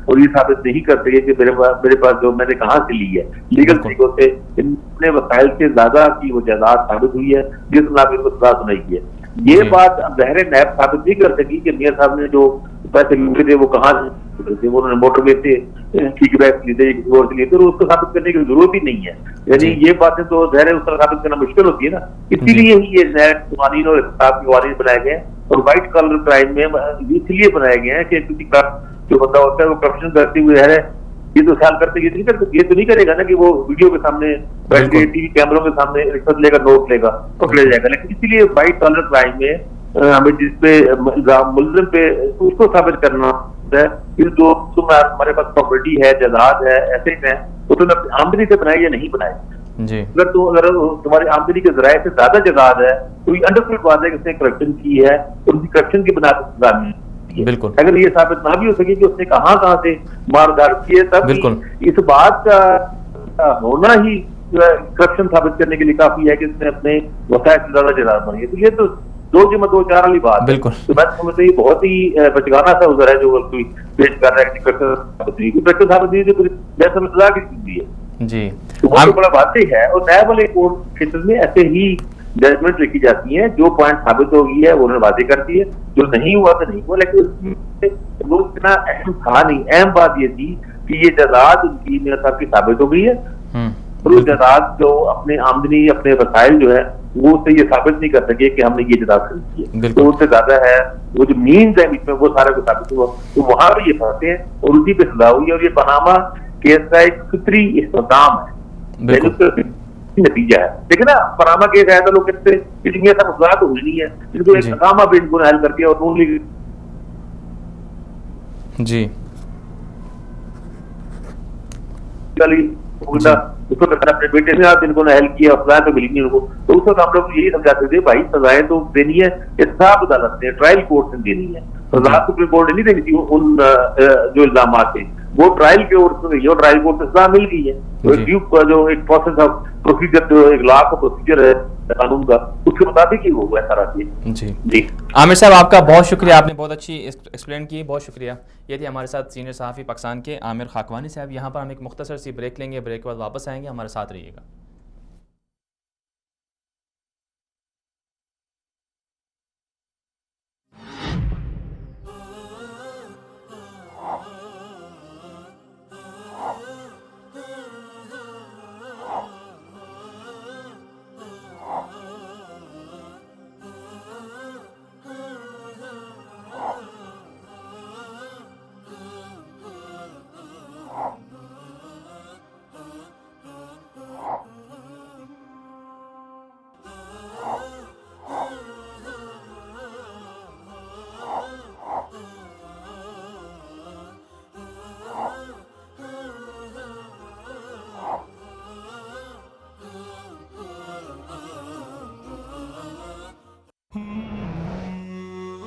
اور یہ ثابت نہیں کر سکے کہ میرے پاس جو میں نے کہاں سے لی ہے لیگل طریقوں سے اپنے وسائل سے زیادہ کی وہ جائیداد ثابت ہوئی ہے جس میں آپ ان کو سزا سنائی ہے. یہ بات ظاہر نیب ثابت نہیں کر سکی کہ میاں صاحب نے جو پیسے لوٹے تھے وہ کہاں سے انہوں نے موٹر وے سے کیک بیک لیے تھے کسی اور سے لیے تھے، اس کو ثابت کرنے کی ضرورت ہی نہیں ہے. یعنی یہ باتیں تو ظاہر ہے اس طرح ثابت کرنا مشکل ہوتی ہے نا. اسی لیے ہی یہ نیب قوانین اور احتساب کے قوانین بنائے گئے ہیں، اور وائٹ کالر کرائم میں اس لیے بنائے گئے ہیں کہ کسی کا جو بندہ ہوتا ہے وہ کرپشن کرتے ہوئے ہے یہ تو خیال کرتے یہ تو نہیں کرے گا نا کہ وہ ویڈیو کے سامنے بیٹھ کے ٹی وی کیمروں کے سامنے رشوت لے گا نوٹ لے گا پکڑے جائے گا. لیکن اسی لیے وائٹ کالر کرائم میں ہمیں جس پہ ملزم پہ اس کو ثابت کرنا ہے کہ جو ہمارے پاس پراپرٹی ہے جائیداد ہے ایسے ہیں وہ تم نے اپنی آمدنی سے بنائے یا نہیں بنائے. اگر تمہاری آمدنی کے ذرائع سے زیادہ جائیداد ہے تو یہ انڈرسٹوڈ بات ہے کہ اس نے کرپشن کی ہے اور اس کی کرپشن کی بنا پر سزا ملی. بالکل اگر یہ ثابت نہ بھی ہو سکے کہ اس نے کہاں سے ماردار کی ہے تب اس بات کا ہونا ہی کرپشن ثابت کرنے کے لیے کافی ہے کہ اس نے اپنے وسائل سے زیادہ جائیداد بنائی ہے. تو یہ تو دو جمع دو چار والی بات ہے. تو میں سمجھتا ہوں بہت ہی بچگانا سا ادھر ہے جو کوئی پیش کر رہا ہے کہ کرپشن ثابت نہیں ہے جیسا سزا کی چیز ہے جی وہ بڑا واضح ہے. اور نئے والے کورٹ کیسز میں ایسے ہی ججمنٹ لکھی جاتی ہیں جو پوائنٹ ثابت ہو گئی ہے وہ انہوں نے واضح کر دی ہے، جو نہیں ہوا تو نہیں ہوا. لیکن وہ اتنا اہم تھا نہیں. اہم بات یہ تھی کہ یہ جائیداد ان کی میاں صاحب کی ثابت ہو گئی ہے اور وہ جائیداد جو اپنے آمدنی اپنے وسائل جو ہے وہ سے یہ ثابت نہیں کر سکے کہ ہم نے یہ جائیداد خریدی ہے تو ان سے زیادہ ہے. وہ جو مینز ہے بیچ میں وہ سارے کو ثابت ہوا تو وہاں بھی یہ پھنسے ہیں اور اسی پہ سزا ہوئی ہے. اور یہ پاناما کیس کا ایک فطری اختتام ہے نتیجہ ہے. لیکن نا پاناما کیس آیا تھا لوگ کہتے ہیں کہ ایسا مسئلہ تو ہوئی نہیں ہے ان کو ایک اقامہ بھی ان کو حل کر کے اور نون لیگ جی اس کو اپنے بیٹے نے ان کو حل کیا سزائیں تو ملی نہیں ان کو. تو اس وقت ہم لوگ یہی سمجھاتے تھے بھائی سزائیں تو دینی ہے احتساب عدالت نے ٹرائل کورٹ نے دینی ہے. سزا سپریم کورٹ نے نہیں دینی تھی ان جو الزامات تھے وہ ٹرائل کے کورٹ سے اور ٹرائل کورٹ سے سزا مل گئی ہے. جو ایک پروسیس آف پروسیجر جو ایک لا کا پروسیجر ہے قانون کا اس کے مطابق ہی وہ ایسا رہتی ہے. جی جی عامر صاحب آپ کا بہت شکریہ، آپ نے بہت اچھی ایکسپلین کی، بہت شکریہ. یہ تھے ہمارے ساتھ سینئر صحافی پاکستان کے عامر خاکوانی صاحب. یہاں پر ہم ایک مختصر سی بریک لیں گے، بریک کے بعد واپس آئیں گے، ہمارے ساتھ رہیے گا.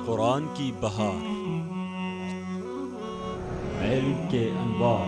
قرآن کی بہار، علم کے انوار،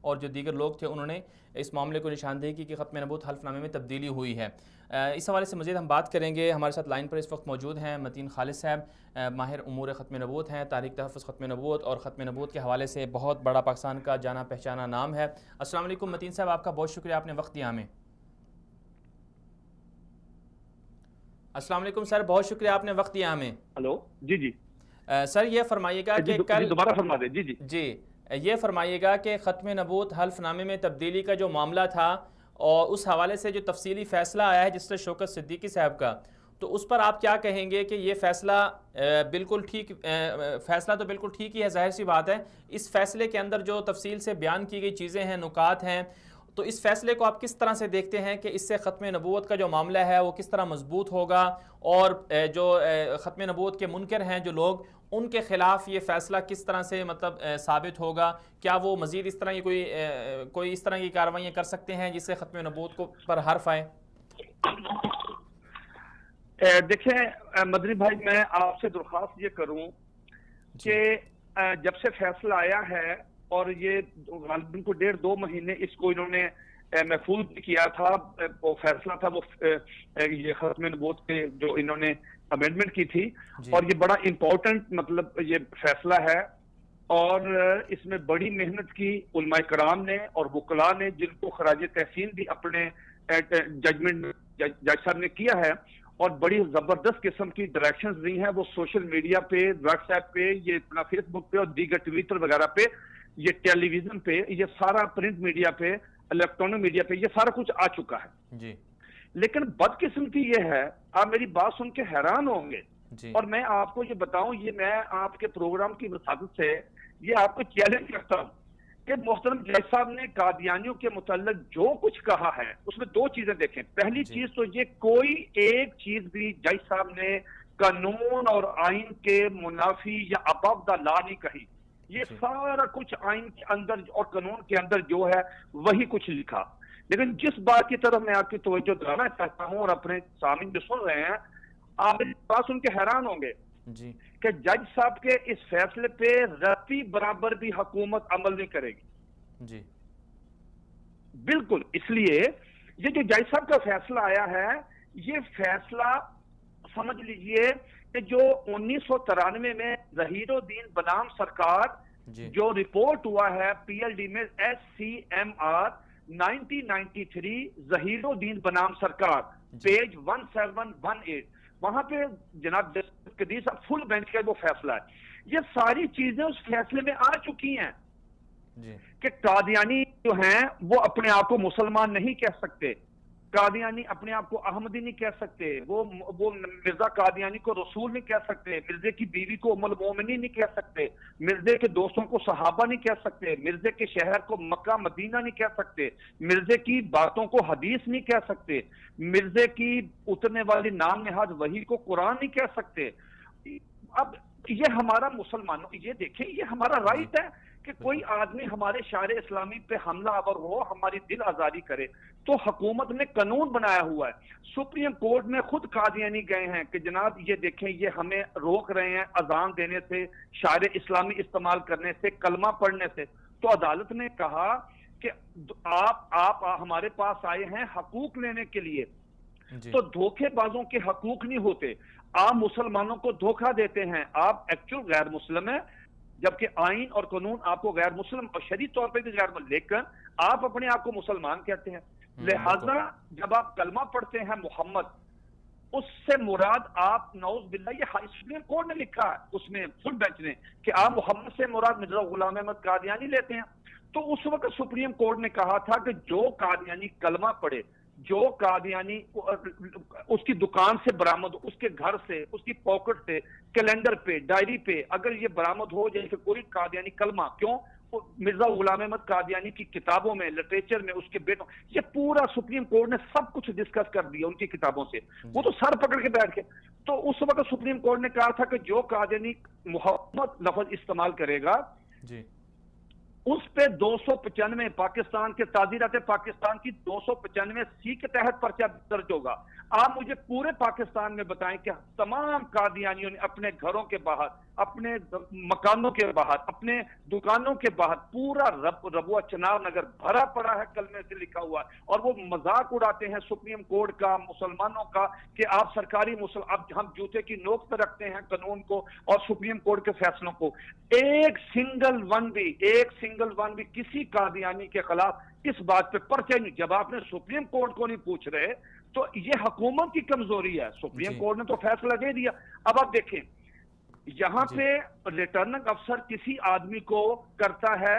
اور جو دیگر لوگ تھے انہوں نے اس معاملے کو نشاندہی کی کہ ختم نبوت حلف نامے میں تبدیلی ہوئی ہے۔ اس حوالے سے مزید ہم بات کریں گے۔ ہمارے ساتھ لائن پر اس وقت موجود ہیں متین خالد صاحب، ماہر امور ختم نبوت ہیں، تاریخ تحفظ ختم نبوت اور ختم نبوت کے حوالے سے بہت بڑا پاکستان کا جانا پہچانا نام ہے۔ السلام علیکم متین صاحب، آپ کا بہت شکریہ، آپ نے وقت دیا ہمیں۔ السلام علیکم سر، بہت شکریہ، آپ نے وقت دیا ہمیں۔ ہلو، جی سر یہ فرمائیے گا کہ کل دوبارہ فرما دیں۔ جی یہ فرمائیے گا کہ ختم نبوت حلف نامے میں تبدیلی کا جو معاملہ تھا اور اس حوالے سے جو تفصیلی فیصلہ آیا ہے جس سے شوکت صدیقی صاحب کا، تو اس پر آپ کیا کہیں گے کہ یہ فیصلہ بالکل ٹھیک، فیصلہ تو بالکل ٹھیک ہی ہے، ظاہر سی بات ہے، اس فیصلے کے اندر جو تفصیل سے بیان کی گئی چیزیں ہیں، نکات ہیں، تو اس فیصلے کو آپ کس طرح سے دیکھتے ہیں کہ اس سے ختم نبوت کا جو معاملہ ہے وہ کس طرح مضبوط ہوگا، اور جو ختم نبوت کے منکر ہیں جو لوگ، ان کے خلاف یہ فیصلہ کس طرح سے مطلب ثابت ہوگا؟ کیا وہ مزید اس طرح کی کوئی اس طرح کی کارروائیاں کر سکتے ہیں جس سے ختم نبوت کو پر حرف آئے؟ دیکھیں مدنی بھائی، میں آپ سے درخواست یہ کروں کہ جب سے فیصلہ آیا ہے اور یہ غالباً کو 1.5-2 مہینے اس کو انہوں نے محفوظ بھی کیا تھا، وہ فیصلہ تھا وہ یہ ختم نبوت کے جو انہوں نے امینڈمنٹ کی تھی، اور یہ بڑا امپورٹنٹ مطلب یہ فیصلہ ہے، اور اس میں بڑی محنت کی علماء کرام نے اور وکلاء نے، جن کو خراج تحسین بھی اپنے ججمنٹ جج صاحب نے کیا ہے، اور بڑی زبردست قسم کی ڈائریکشنز دی ہیں۔ وہ سوشل میڈیا پہ، واٹس ایپ پہ، یہ اپنا فیس بک پہ اور دیگر ٹویٹر وغیرہ پہ، یہ ٹیلی ویژن پہ، یہ سارا پرنٹ میڈیا پہ، الیکٹرانک میڈیا پہ، یہ سارا کچھ آ چکا ہے جی۔ لیکن بدقسمتی یہ ہے، آپ میری بات سن کے حیران ہوں گے، اور میں آپ کو یہ بتاؤں، یہ میں آپ کے پروگرام کی وساطت سے یہ آپ کو چیلنج کرتا ہوں کہ محترم جج صاحب نے قادیانیوں کے متعلق جو کچھ کہا ہے اس میں 2 چیزیں دیکھیں۔ پہلی چیز تو یہ کوئی ایک چیز بھی جج صاحب نے قانون اور آئین کے منافی یا اباؤٹ دا لا نہیں کہی، یہ سارا کچھ آئین کے اندر اور قانون کے اندر جو ہے وہی کچھ لکھا۔ لیکن جس بات کی طرف میں آپ کی توجہ دلانا چاہتا ہوں اور اپنے سامعین جو سن رہے ہیں، آپ اس بات سن کے حیران ہوں گے کہ جج صاحب کے اس فیصلے پہ رتی برابر بھی حکومت عمل نہیں کرے گی جی، بالکل۔ اس لیے یہ جو جج صاحب کا فیصلہ آیا ہے، یہ فیصلہ سمجھ لیجئے کہ جو 1993 میں ظہیر الدین بنام سرکار جو رپورٹ ہوا ہے پی ایل ڈی میں SCMR 1993 ظہیر الدین بنام سرکار، پیج 1718، وہاں پہ جناب جسٹس قدیر صاحب فل بینچ کا وہ فیصلہ ہے۔ یہ ساری چیزیں اس فیصلے میں آ چکی ہیں کہ قادیانی جو ہیں وہ اپنے آپ کو مسلمان نہیں کہہ سکتے، قادیانی اپنے آپ کو احمدی نہیں کہہ سکتے، وہ مرزا قادیانی کو رسول نہیں کہہ سکتے، مرزے کی بیوی کو ام المومنین نہیں کہہ سکتے، مرزے کے دوستوں کو صحابہ نہیں کہہ سکتے، مرزے کے شہر کو مکہ مدینہ نہیں کہہ سکتے، مرزے کی باتوں کو حدیث نہیں کہہ سکتے، مرزے کی اترنے والی نام نہاد وحی کو قرآن نہیں کہہ سکتے۔ اب یہ ہمارا مسلمانوں، یہ دیکھیں، یہ ہمارا رائٹ ہے کہ کوئی آدمی ہمارے شعائر اسلامی پہ حملہ آور ہو، ہماری دل آزاری کرے، تو حکومت نے قانون بنایا ہوا ہے۔ سپریم کورٹ میں خود قادیانی گئے ہیں کہ جناب یہ دیکھیں، یہ ہمیں روک رہے ہیں اذان دینے سے، شعائر اسلامی استعمال کرنے سے، کلمہ پڑھنے سے، تو عدالت نے کہا کہ آپ ہمارے پاس آئے ہیں حقوق لینے کے لیے، تو دھوکے بازوں کے حقوق نہیں ہوتے، آپ مسلمانوں کو دھوکہ دیتے ہیں، آپ ایکچوئل غیر مسلم ہیں، جبکہ آئین اور قانون آپ کو غیر مسلم اور شرعی طور پہ بھی غیر مسلم، لیکن آپ اپنے آپ کو مسلمان کہتے ہیں۔ لہذا جب آپ کلمہ پڑھتے ہیں محمد، اس سے مراد آپ نعوذ باللہ، یہ سپریم کورٹ نے لکھا ہے اس میں فل بینچ نے کہ آپ محمد سے مراد مرزا غلام احمد قادیانی لیتے ہیں، تو اس وقت سپریم کورٹ نے کہا تھا کہ جو قادیانی کلمہ پڑھے، جو قادیانی اس کی دکان سے برآمد، اس کے گھر سے، اس کی پاکٹ سے، کیلنڈر پہ، ڈائری پہ اگر یہ برآمد ہو جائے کہ کوئی قادیانی کلمہ، کیوں مرزا غلام احمد قادیانی کی کتابوں میں، لٹریچر میں، اس کے بیٹوں، یہ پورا سپریم کورٹ نے سب کچھ ڈسکس کر دیا ان کی کتابوں سے، وہ تو سر پکڑ کے بیٹھ کے، تو اس وقت سپریم کورٹ نے کہا تھا کہ جو قادیانی محمد لفظ استعمال کرے گا اس پہ 295 پاکستان کے تعزیرات پاکستان کی 295 سی کے تحت پرچہ درج ہوگا۔ آپ مجھے پورے پاکستان میں بتائیں کہ تمام قادیانیوں نے اپنے گھروں کے باہر اپنے مکانوں کے باہر، اپنے دکانوں کے باہر پورا ربوہ چنار نگر بھرا پڑا ہے کلمے سے لکھا ہوا ہے، اور وہ مذاق اڑاتے ہیں سپریم کورٹ کا، مسلمانوں کا، کہ آپ سرکاری اب ہم جوتے کی نوک پہ رکھتے ہیں قانون کو اور سپریم کورٹ کے فیصلوں کو۔ ایک سنگل ون بھی کسی قادیانی کے خلاف اس بات پہ پرچہ نہیں۔ جب آپ نے سپریم کورٹ کو نہیں پوچھ رہے تو یہ حکومت کی کمزوری ہے۔ سپریم کورٹ نے تو فیصلہ دے دیا۔ اب آپ دیکھیں یہاں پہ ریٹرننگ افسر کسی آدمی کو کرتا ہے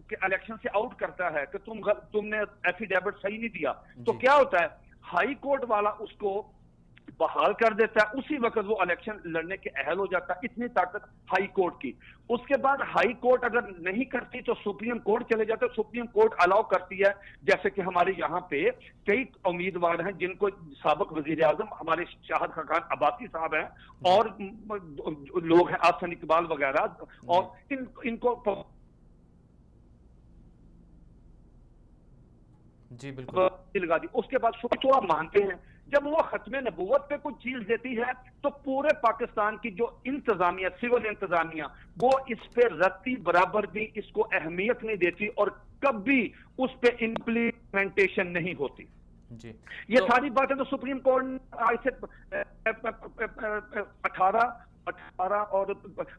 کہ الیکشن سے آؤٹ کرتا ہے کہ تم نے ایفیڈیوٹ صحیح نہیں دیا، تو کیا ہوتا ہے، ہائی کورٹ والا اس کو بحال کر دیتا ہے، اسی وقت وہ الیکشن لڑنے کے اہل ہو جاتا ہے۔ اتنی طاقت ہائی کورٹ کی۔ اس کے بعد ہائی کورٹ اگر نہیں کرتی تو سپریم کورٹ چلے جاتے، سپریم کورٹ الاؤ کرتی ہے، جیسے کہ ہمارے یہاں پہ کئی امیدوار ہیں جن کو سابق وزیر اعظم ہمارے شاہد خاقان عباسی صاحب ہیں اور لوگ ہیں آسن اقبال وغیرہ، اور ان کو جی بالکل لگا دی۔ اس کے بعد تھوڑا مانتے ہیں جب وہ ختم نبوت پہ کوئی چیز دیتی ہے تو پورے پاکستان کی جو انتظامیہ، سول انتظامیہ، وہ اس پہ رتی برابر بھی اس کو اہمیت نہیں دیتی اور کبھی اس پہ امپلیمنٹیشن نہیں ہوتی۔ جی یہ ساری باتیں تو سپریم کورٹ نے آج سے 18 اور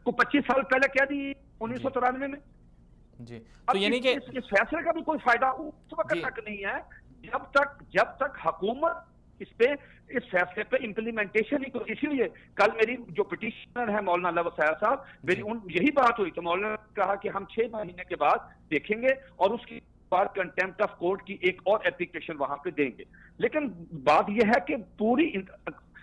25 سال پہلے کہہ دی 1993 میں۔ جی تو یعنی کہ اس فیصلے کا بھی کوئی فائدہ اس وقت تک نہیں ہے جب تک حکومت اس فیصلے پہ امپلیمنٹیشن ہی۔ اسی لیے کل میری جو پٹیشنر ہے مولانا اللہ وسائل صاحب، میری یہی بات ہوئی کہ مولانا نے کہا کہ ہم 6 مہینے کے بعد دیکھیں گے اور اس کی بعد کنٹیمپٹ آف کورٹ کی ایک اور اپلیکیشن وہاں پہ دیں گے۔ لیکن بات یہ ہے کہ پوری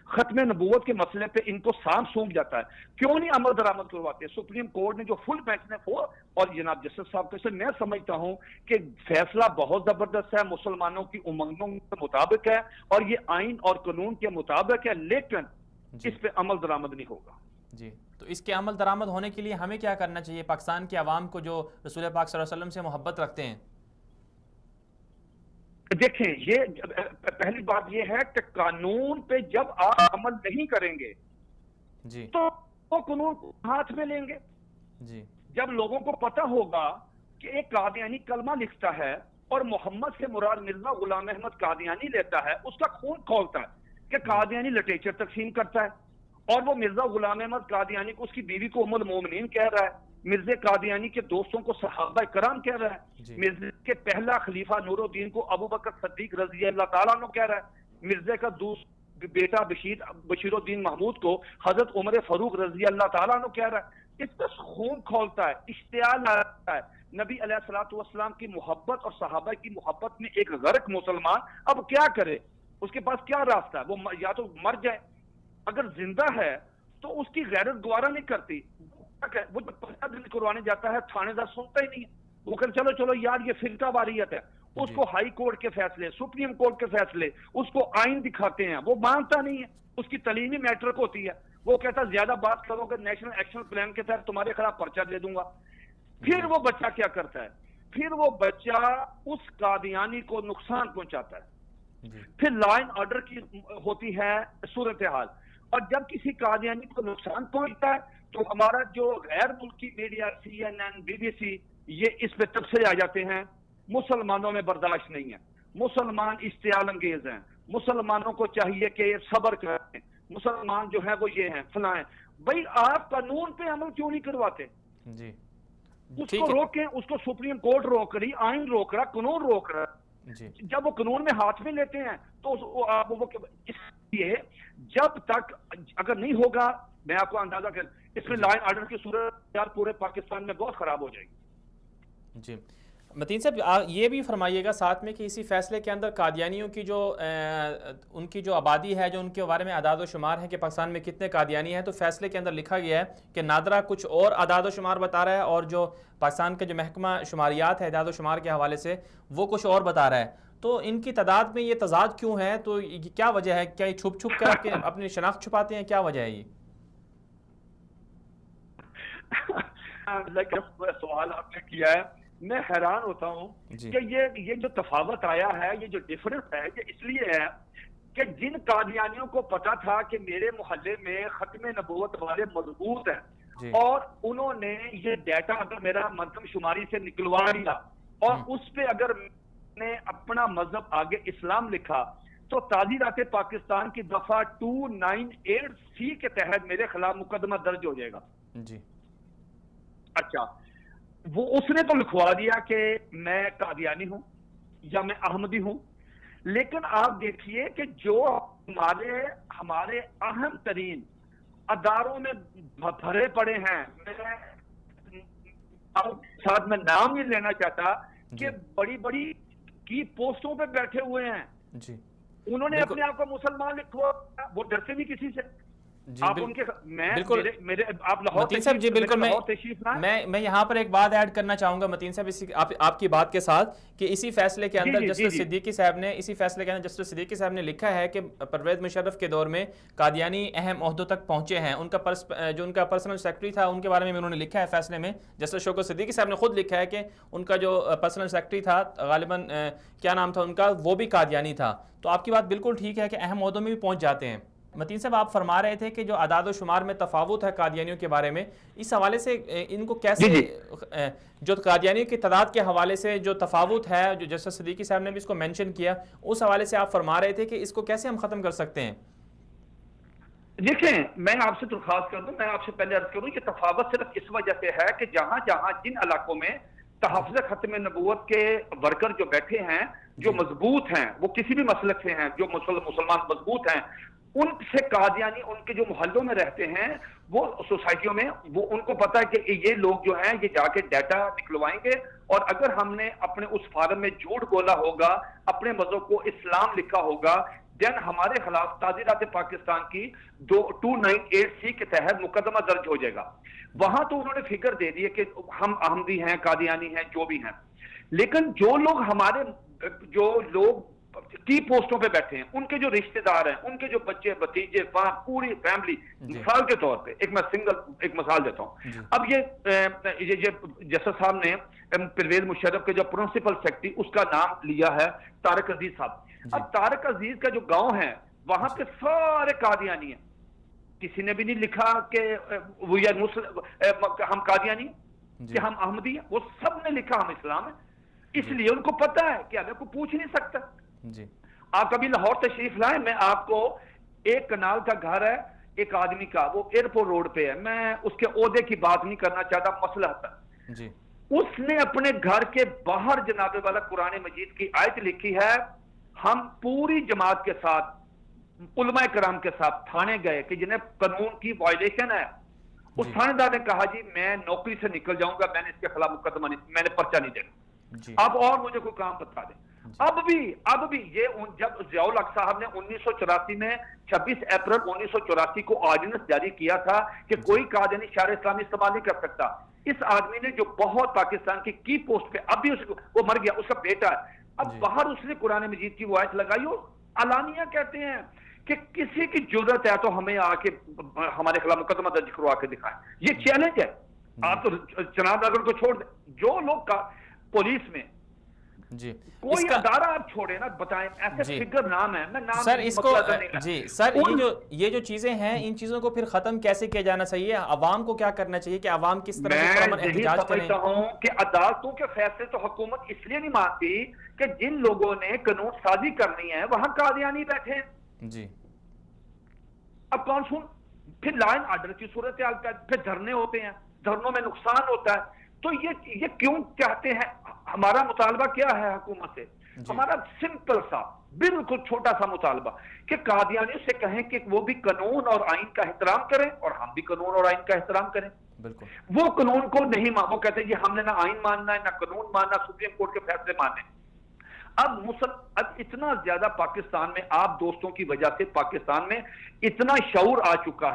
ختم نبوت کے مسئلے پہ ان کو سانپ سونپ جاتا ہے، کیوں نہیں عمل درآمد کرواتے؟ سپریم کورٹ نے جو فل بینچ نے اور جناب جسٹس صاحب کے سے میں سمجھتا ہوں کہ فیصلہ بہت زبردست ہے، مسلمانوں کی امنگوں کے مطابق ہے اور یہ آئین اور قانون کے مطابق ہے، لیکن اس پہ عمل درآمد نہیں ہوگا۔ جی تو اس کے عمل درآمد ہونے کے لیے ہمیں کیا کرنا چاہیے پاکستان کے عوام کو جو رسول پاک صلی اللہ علیہ وسلم سے محبت رکھتے ہیں؟ دیکھیں یہ پہلی بات یہ ہے کہ قانون پہ جب آپ عمل نہیں کریں گے جی تو وہ قانون ہاتھ میں لیں گے۔ جی جب لوگوں کو پتہ ہوگا کہ ایک قادیانی کلمہ لکھتا ہے اور محمد سے مراد مرزا غلام احمد قادیانی لیتا ہے، اس کا خون کھولتا ہے کہ قادیانی لٹریچر تقسیم کرتا ہے اور وہ مرزا غلام احمد قادیانی کو اس کی بیوی کو ام المومنین کہہ رہا ہے، مرزا قادیانی کے دوستوں کو صحابہ کرام کہہ رہا ہے، مرزا کے پہلا خلیفہ نور الدین کو ابو بکر صدیق رضی اللہ تعالیٰ عنہ کہہ رہا ہے، مرزا کا بیٹا بشیر الدین محمود کو حضرت عمر فاروق رضی اللہ تعالیٰ عنہ کہہ رہا ہے۔ اس کا خون کھولتا ہے، اشتعال آتا ہے۔ نبی علیہ الصلوۃ والسلام کی محبت اور صحابہ کی محبت میں ایک غرق مسلمان اب کیا کرے؟ اس کے پاس کیا راستہ ہے؟ وہ یا تو مر جائے، اگر زندہ ہے تو اس کی غیرت گوارا نہیں کرتی، وہ جب پرچہ دل کروانے جاتا ہے تھانے دار سنتا ہی نہیں ہے، وہ کہ چلو یار یہ فرقہ واریت ہے، اس کو ہائی کورٹ کے فیصلے، سپریم کورٹ کے فیصلے، اس کو آئین دکھاتے ہیں، وہ مانتا نہیں ہے، اس کی تعلیمی میٹرک ہوتی ہے، وہ کہتا زیادہ بات کرو کہ نیشنل ایکشن پلان کے تحت تمہارے خلاف پرچہ دے دوں گا۔ پھر وہ بچہ کیا کرتا ہے؟ پھر وہ بچہ اس قادیانی کو نقصان پہنچاتا ہے۔ پھر لا اینڈ آرڈر کی ہوتی ہے صورتحال، اور جب کسی قادیانی کو نقصان پہنچتا ہے تو ہمارا جو غیر ملکی میڈیا CNN BBC یہ اس پہ تبصرے آ جاتے ہیں، مسلمانوں میں برداشت نہیں ہے، مسلمان اشتعال انگیز ہیں، مسلمانوں کو چاہیے کہ صبر کریں، مسلمان جو ہیں وہ یہ ہیں فلاں ہیں۔ بھائی آپ قانون پہ عمل کیوں نہیں کرواتے؟ جی اس کو روکیں، اس کو سپریم کورٹ روک رہی، آئین روک رہا، قانون روک رہا۔ جب وہ قانون میں ہاتھ میں لیتے ہیں تو اس لیے جب تک اگر نہیں ہوگا، میں آپ کو اندازہ کر اس میں لا اینڈ آرڈر کی صورت یار پورے پاکستان میں بہت خراب ہو جائے گی۔ جی متین صاحب یہ بھی فرمائیے گا ساتھ میں کہ اسی فیصلے کے اندر قادیانیوں کی جو ان کی جو آبادی ہے، جو ان کے بارے میں اعداد و شمار ہیں کہ پاکستان میں کتنے قادیانی ہیں، تو فیصلے کے اندر لکھا گیا ہے کہ نادرا کچھ اور اعداد و شمار بتا رہا ہے اور جو پاکستان کا جو محکمہ شماریات ہے اعداد و شمار کے حوالے سے وہ کچھ اور بتا رہا ہے، تو ان کی تعداد میں یہ تضاد کیوں ہے؟ تو کیا وجہ ہے؟ کیا یہ چھپ چھپ کر اپنی شناخت چھپاتے ہیں؟ کیا وجہ ہے یہ؟ سوال آپ نے کیا ہے، میں حیران ہوتا ہوں کہ یہ جو تفاوت آیا ہے، یہ جو ڈیفرنس ہے، یہ اس لیے ہے کہ جن قادیانیوں کو پتا تھا کہ میرے محلے میں ختم نبوت والے مضبوط ہیں، اور انہوں نے یہ ڈیٹا اگر میرا مردم شماری سے نکلوا لیا اور اس پہ اگر میں نے اپنا مذہب آگے اسلام لکھا تو تعزیرات پاکستان کی دفعہ 298C کے تحت میرے خلاف مقدمہ درج ہو جائے گا. جی اچھا وہ اس نے تو لکھوا دیا کہ میں قادیانی ہوں یا میں احمدی ہوں, لیکن آپ دیکھیے کہ جو ہمارے اہم ترین اداروں میں بھرے پڑے ہیں, ساتھ میں نام نہیں لینا چاہتا کہ بڑی بڑی کی پوسٹوں پہ بیٹھے ہوئے ہیں, انہوں نے اپنے آپ کو مسلمان لکھوا, وہ ڈرتے نہیں کسی سے. آپ ان کے میرے آپ متین صاحب جی بالکل میں یہاں پر ایک بات ایڈ کرنا چاہوں گا متین صاحب آپ کی بات کے ساتھ کہ اسی فیصلے کے اندر جسٹس صدیقی صاحب نے لکھا ہے کہ پرویز مشرف کے دور میں قادیانی اہم عہدوں تک پہنچے ہیں. جو ان کا پرسنل سیکرٹری تھا ان کے بارے میں انہوں نے لکھا ہے فیصلے میں, جسٹس شوکت صدیقی صاحب نے خود لکھا ہے کہ ان کا جو پرسنل سیکرٹری تھا غالباً کیا نام تھا ان کا, وہ بھی قادیانی تھا. تو آپ کی بات بالکل ٹھیک ہے کہ اہم عہدوں میں بھی پہنچ جاتے ہیں. متین صاحب آپ فرما رہے تھے کہ جو اعداد و شمار میں تفاوت ہے قادیانیوں کے بارے میں, اس حوالے سے ان کو کیسے جو قادیانیوں کی تعداد کے حوالے سے جو تفاوت ہے, جو جسٹس صدیقی صاحب نے بھی اس کو مینشن کیا, اس حوالے سے آپ فرما رہے تھے کہ اس کو کیسے ہم ختم کر سکتے ہیں؟ دیکھیں میں آپ سے درخواست کر دوں, میں آپ سے پہلے عرض کروں کہ تفاوت صرف اس وجہ سے ہے کہ جہاں جہاں جن علاقوں میں تحفظ ختم نبوت کے ورکر جو بیٹھے ہیں, جو مضبوط ہیں, وہ کسی بھی مسلک سے ہیں, جو مسلمان مضبوط ہیں, ان سے قادیانی ان کے جو محلوں میں رہتے ہیں, وہ سوسائٹیوں میں, وہ ان کو پتا ہے کہ یہ لوگ جو ہیں یہ جا کے ڈیٹا نکلوائیں گے, اور اگر ہم نے اپنے اس فارم میں جھوٹ بولا ہوگا, اپنے مذہب کو اسلام لکھا ہوگا, دین ہمارے خلاف تعزیرات پاکستان کی 298C کے تحت مقدمہ درج ہو جائے گا. وہاں تو انہوں نے فکر دے دی ہے کہ ہم احمدی ہیں, قادیانی ہیں, جو بھی ہیں, لیکن جو لوگ کی پوسٹوں پہ بیٹھے ہیں, ان کے جو رشتہ دار ہیں, ان کے جو بچے بھتیجے, پوری فیملی, مثال کے طور پہ ایک مثال دیتا ہوں. اب یہ جسٹس صاحب نے پرویز مشرف کے جو پرنسپل سیکرٹری, اس کا نام لیا ہے طارق عزیز صاحب. اب طارق عزیز کا جو گاؤں ہے وہاں پہ سارے قادیانی ہیں, کسی نے بھی نہیں لکھا کہ ہم قادیانی کہ ہم احمدی ہیں, وہ سب نے لکھا ہم اسلام ہیں. اس لیے ان کو پتا ہے کہ ہمیں کوئی پوچھ نہیں سکتا. آپ کبھی لاہور تشریف لائیں, میں آپ کو ایک کنال کا گھر ہے ایک آدمی کا, وہ ایئرپورٹ روڈ پہ ہے, میں اس کے عہدے کی بات نہیں کرنا چاہتا, مسئلہ تھا. اس نے اپنے گھر کے باہر جناب والا قرآن مجید کی آیت لکھی ہے, ہم پوری جماعت کے ساتھ علماء کرام کے ساتھ تھانے گئے کہ جنہیں قانون کی وائلیشن ہے. اس تھانے دار نے کہا جی میں نوکری سے نکل جاؤں گا, میں نے اس کے خلاف مقدمہ نہیں, میں نے پرچہ نہیں دینا, اب اور مجھے کوئی کام بتا دیں. اب بھی یہ جب ضیاء الحق صاحب نے 1984 میں 26 اپریل 1984 کو آرڈیننس جاری کیا تھا کہ کوئی قادیانی شہر اسلامی استعمال نہیں کر سکتا, اس آدمی نے جو بہت پاکستان کی پوسٹ پہ, اب بھی وہ مر گیا, اس کا بیٹا ہے, اب باہر اس نے قرآن مجید کی وہ آیت لگائی, اور علانیہ کہتے ہیں کہ کسی کی جرت ہے تو ہمیں آ کے ہمارے خلاف مقدمہ درج کروا کے دکھائیں. یہ چیلنج ہے. آپ تو جناب اگر کو چھوڑ دیں, جو لوگ پولیس میں کوئی ادارہ آپ چھوڑے نا, بتائیں ایسے فگر نام ہے, میں نام سر اس کو سر یہ جو چیزیں ہیں, ان چیزوں کو پھر ختم کیسے کیا جانا چاہیے, عوام کو کیا کرنا چاہیے کہ عوام کس طرح سے احتجاج کریں؟ میں یہی ہوں کہ عدالتوں کے فیصلے تو حکومت اس لیے نہیں مانتی کہ جن لوگوں نے قانون سازی کرنی ہے وہاں قادیانی بیٹھے ہیں. جی اب کون سن, پھر لا اینڈ آرڈر کی صورتحال, پھر دھرنے ہوتے ہیں, دھرنوں میں نقصان ہوتا ہے. تو یہ کیوں چاہتے ہیں؟ ہمارا مطالبہ کیا ہے حکومت سے؟ ہمارا سمپل سا بالکل چھوٹا سا مطالبہ کہ قادیانیوں سے کہیں کہ وہ بھی قانون اور آئین کا احترام کریں اور ہم بھی قانون اور آئین کا احترام کریں. وہ قانون کو نہیں وہ کہتے ہیں ہم نے نہ آئین ماننا ہے نہ قانون ماننا, سپریم کورٹ کے فیصلے ماننے. اب اتنا زیادہ پاکستان میں آپ دوستوں کی وجہ سے پاکستان میں اتنا شعور آ چکا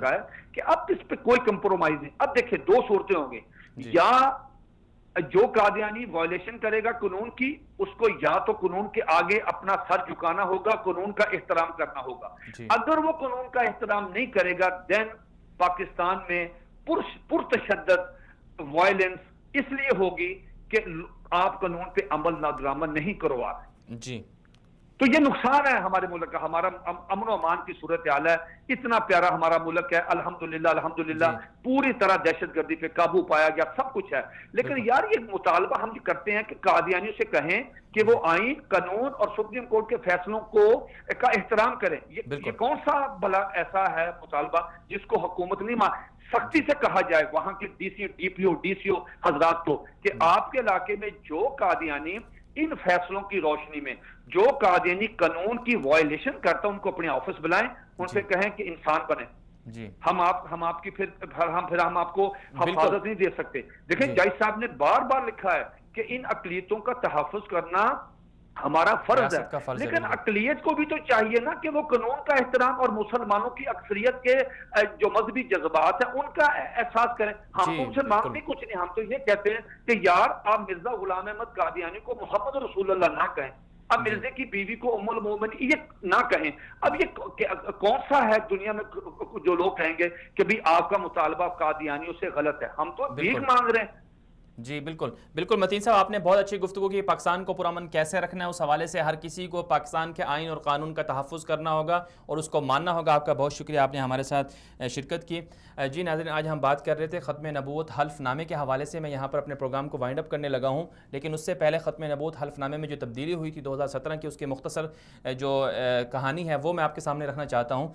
ہے کہ اب اس پہ کوئی کمپرومائز نہیں. اب دیکھیں دو صورتیں ہوں گے, یا جو قادیانی وائلیشن کرے گا قانون کی, اس کو یا تو قانون کے آگے اپنا سر جھکانا ہوگا, قانون کا احترام کرنا ہوگا. اگر وہ قانون کا احترام نہیں کرے گا دین پاکستان میں پرتشدد وائلنس اس لیے ہوگی کہ آپ قانون پہ عمل نادرامد نہیں کروا رہے. جی تو یہ نقصان ہے ہمارے ملک کا. ہمارا امن و امان کی صورتحال ہے, اتنا پیارا ہمارا ملک ہے, الحمدللہ پوری طرح دہشت گردی پہ قابو پایا گیا, سب کچھ ہے. لیکن یار یہ مطالبہ ہم کرتے ہیں کہ قادیانیوں سے کہیں کہ وہ آئین, قانون اور سپریم کورٹ کے فیصلوں کا احترام کریں. یہ کون سا بھلا ایسا ہے مطالبہ جس کو حکومت نہیں سختی سے کہا جائے وہاں کے ڈی پی او حضرات کو کہ آپ کے علاقے میں جو قادیانی ان فیصلوں کی روشنی میں جو قادیانی قانون کی وائلیشن کرتا ان کو اپنے آفس بلائیں, ان سے کہیں کہ انسان بنیں. جی ہم آپ کی پھر ہم آپ کو حفاظت نہیں دے سکتے. دیکھیں جج صاحب نے بار بار لکھا ہے کہ ان اقلیتوں کا تحفظ کرنا ہمارا فرض ہے, لیکن اقلیت کو بھی تو چاہیے نا کہ وہ قانون کا احترام اور مسلمانوں کی اکثریت کے جو مذہبی جذبات ہیں ان کا احساس کریں. ہم تو مسلمان بھی کچھ نہیں, ہم تو یہ کہتے ہیں کہ یار آپ مرزا غلام احمد قادیانی کو محمد رسول اللہ نہ کہیں, اب مرزے کی بیوی کو ام المومنین یہ نہ کہیں. اب یہ کون سا ہے دنیا میں جو لوگ کہیں گے کہ بھی آپ کا مطالبہ قادیانیوں سے غلط ہے, ہم تو بھیک مانگ رہے ہیں. جی بالکل متین صاحب, آپ نے بہت اچھی گفتگو کی. پاکستان کو پرامن کیسے رکھنا ہے اس حوالے سے ہر کسی کو پاکستان کے آئین اور قانون کا تحفظ کرنا ہوگا اور اس کو ماننا ہوگا. آپ کا بہت شکریہ, آپ نے ہمارے ساتھ شرکت کی. جی ناظرین, آج ہم بات کر رہے تھے ختم نبوت حلف نامے کے حوالے سے. میں یہاں پر اپنے پروگرام کو وائنڈ اپ کرنے لگا ہوں, لیکن اس سے پہلے ختم نبوت حلف نامے میں جو تبدیلی ہوئی تھی 2017 کی, اس کی مختصر جو کہانی ہے وہ میں آپ کے سامنے رکھنا چاہتا ہوں.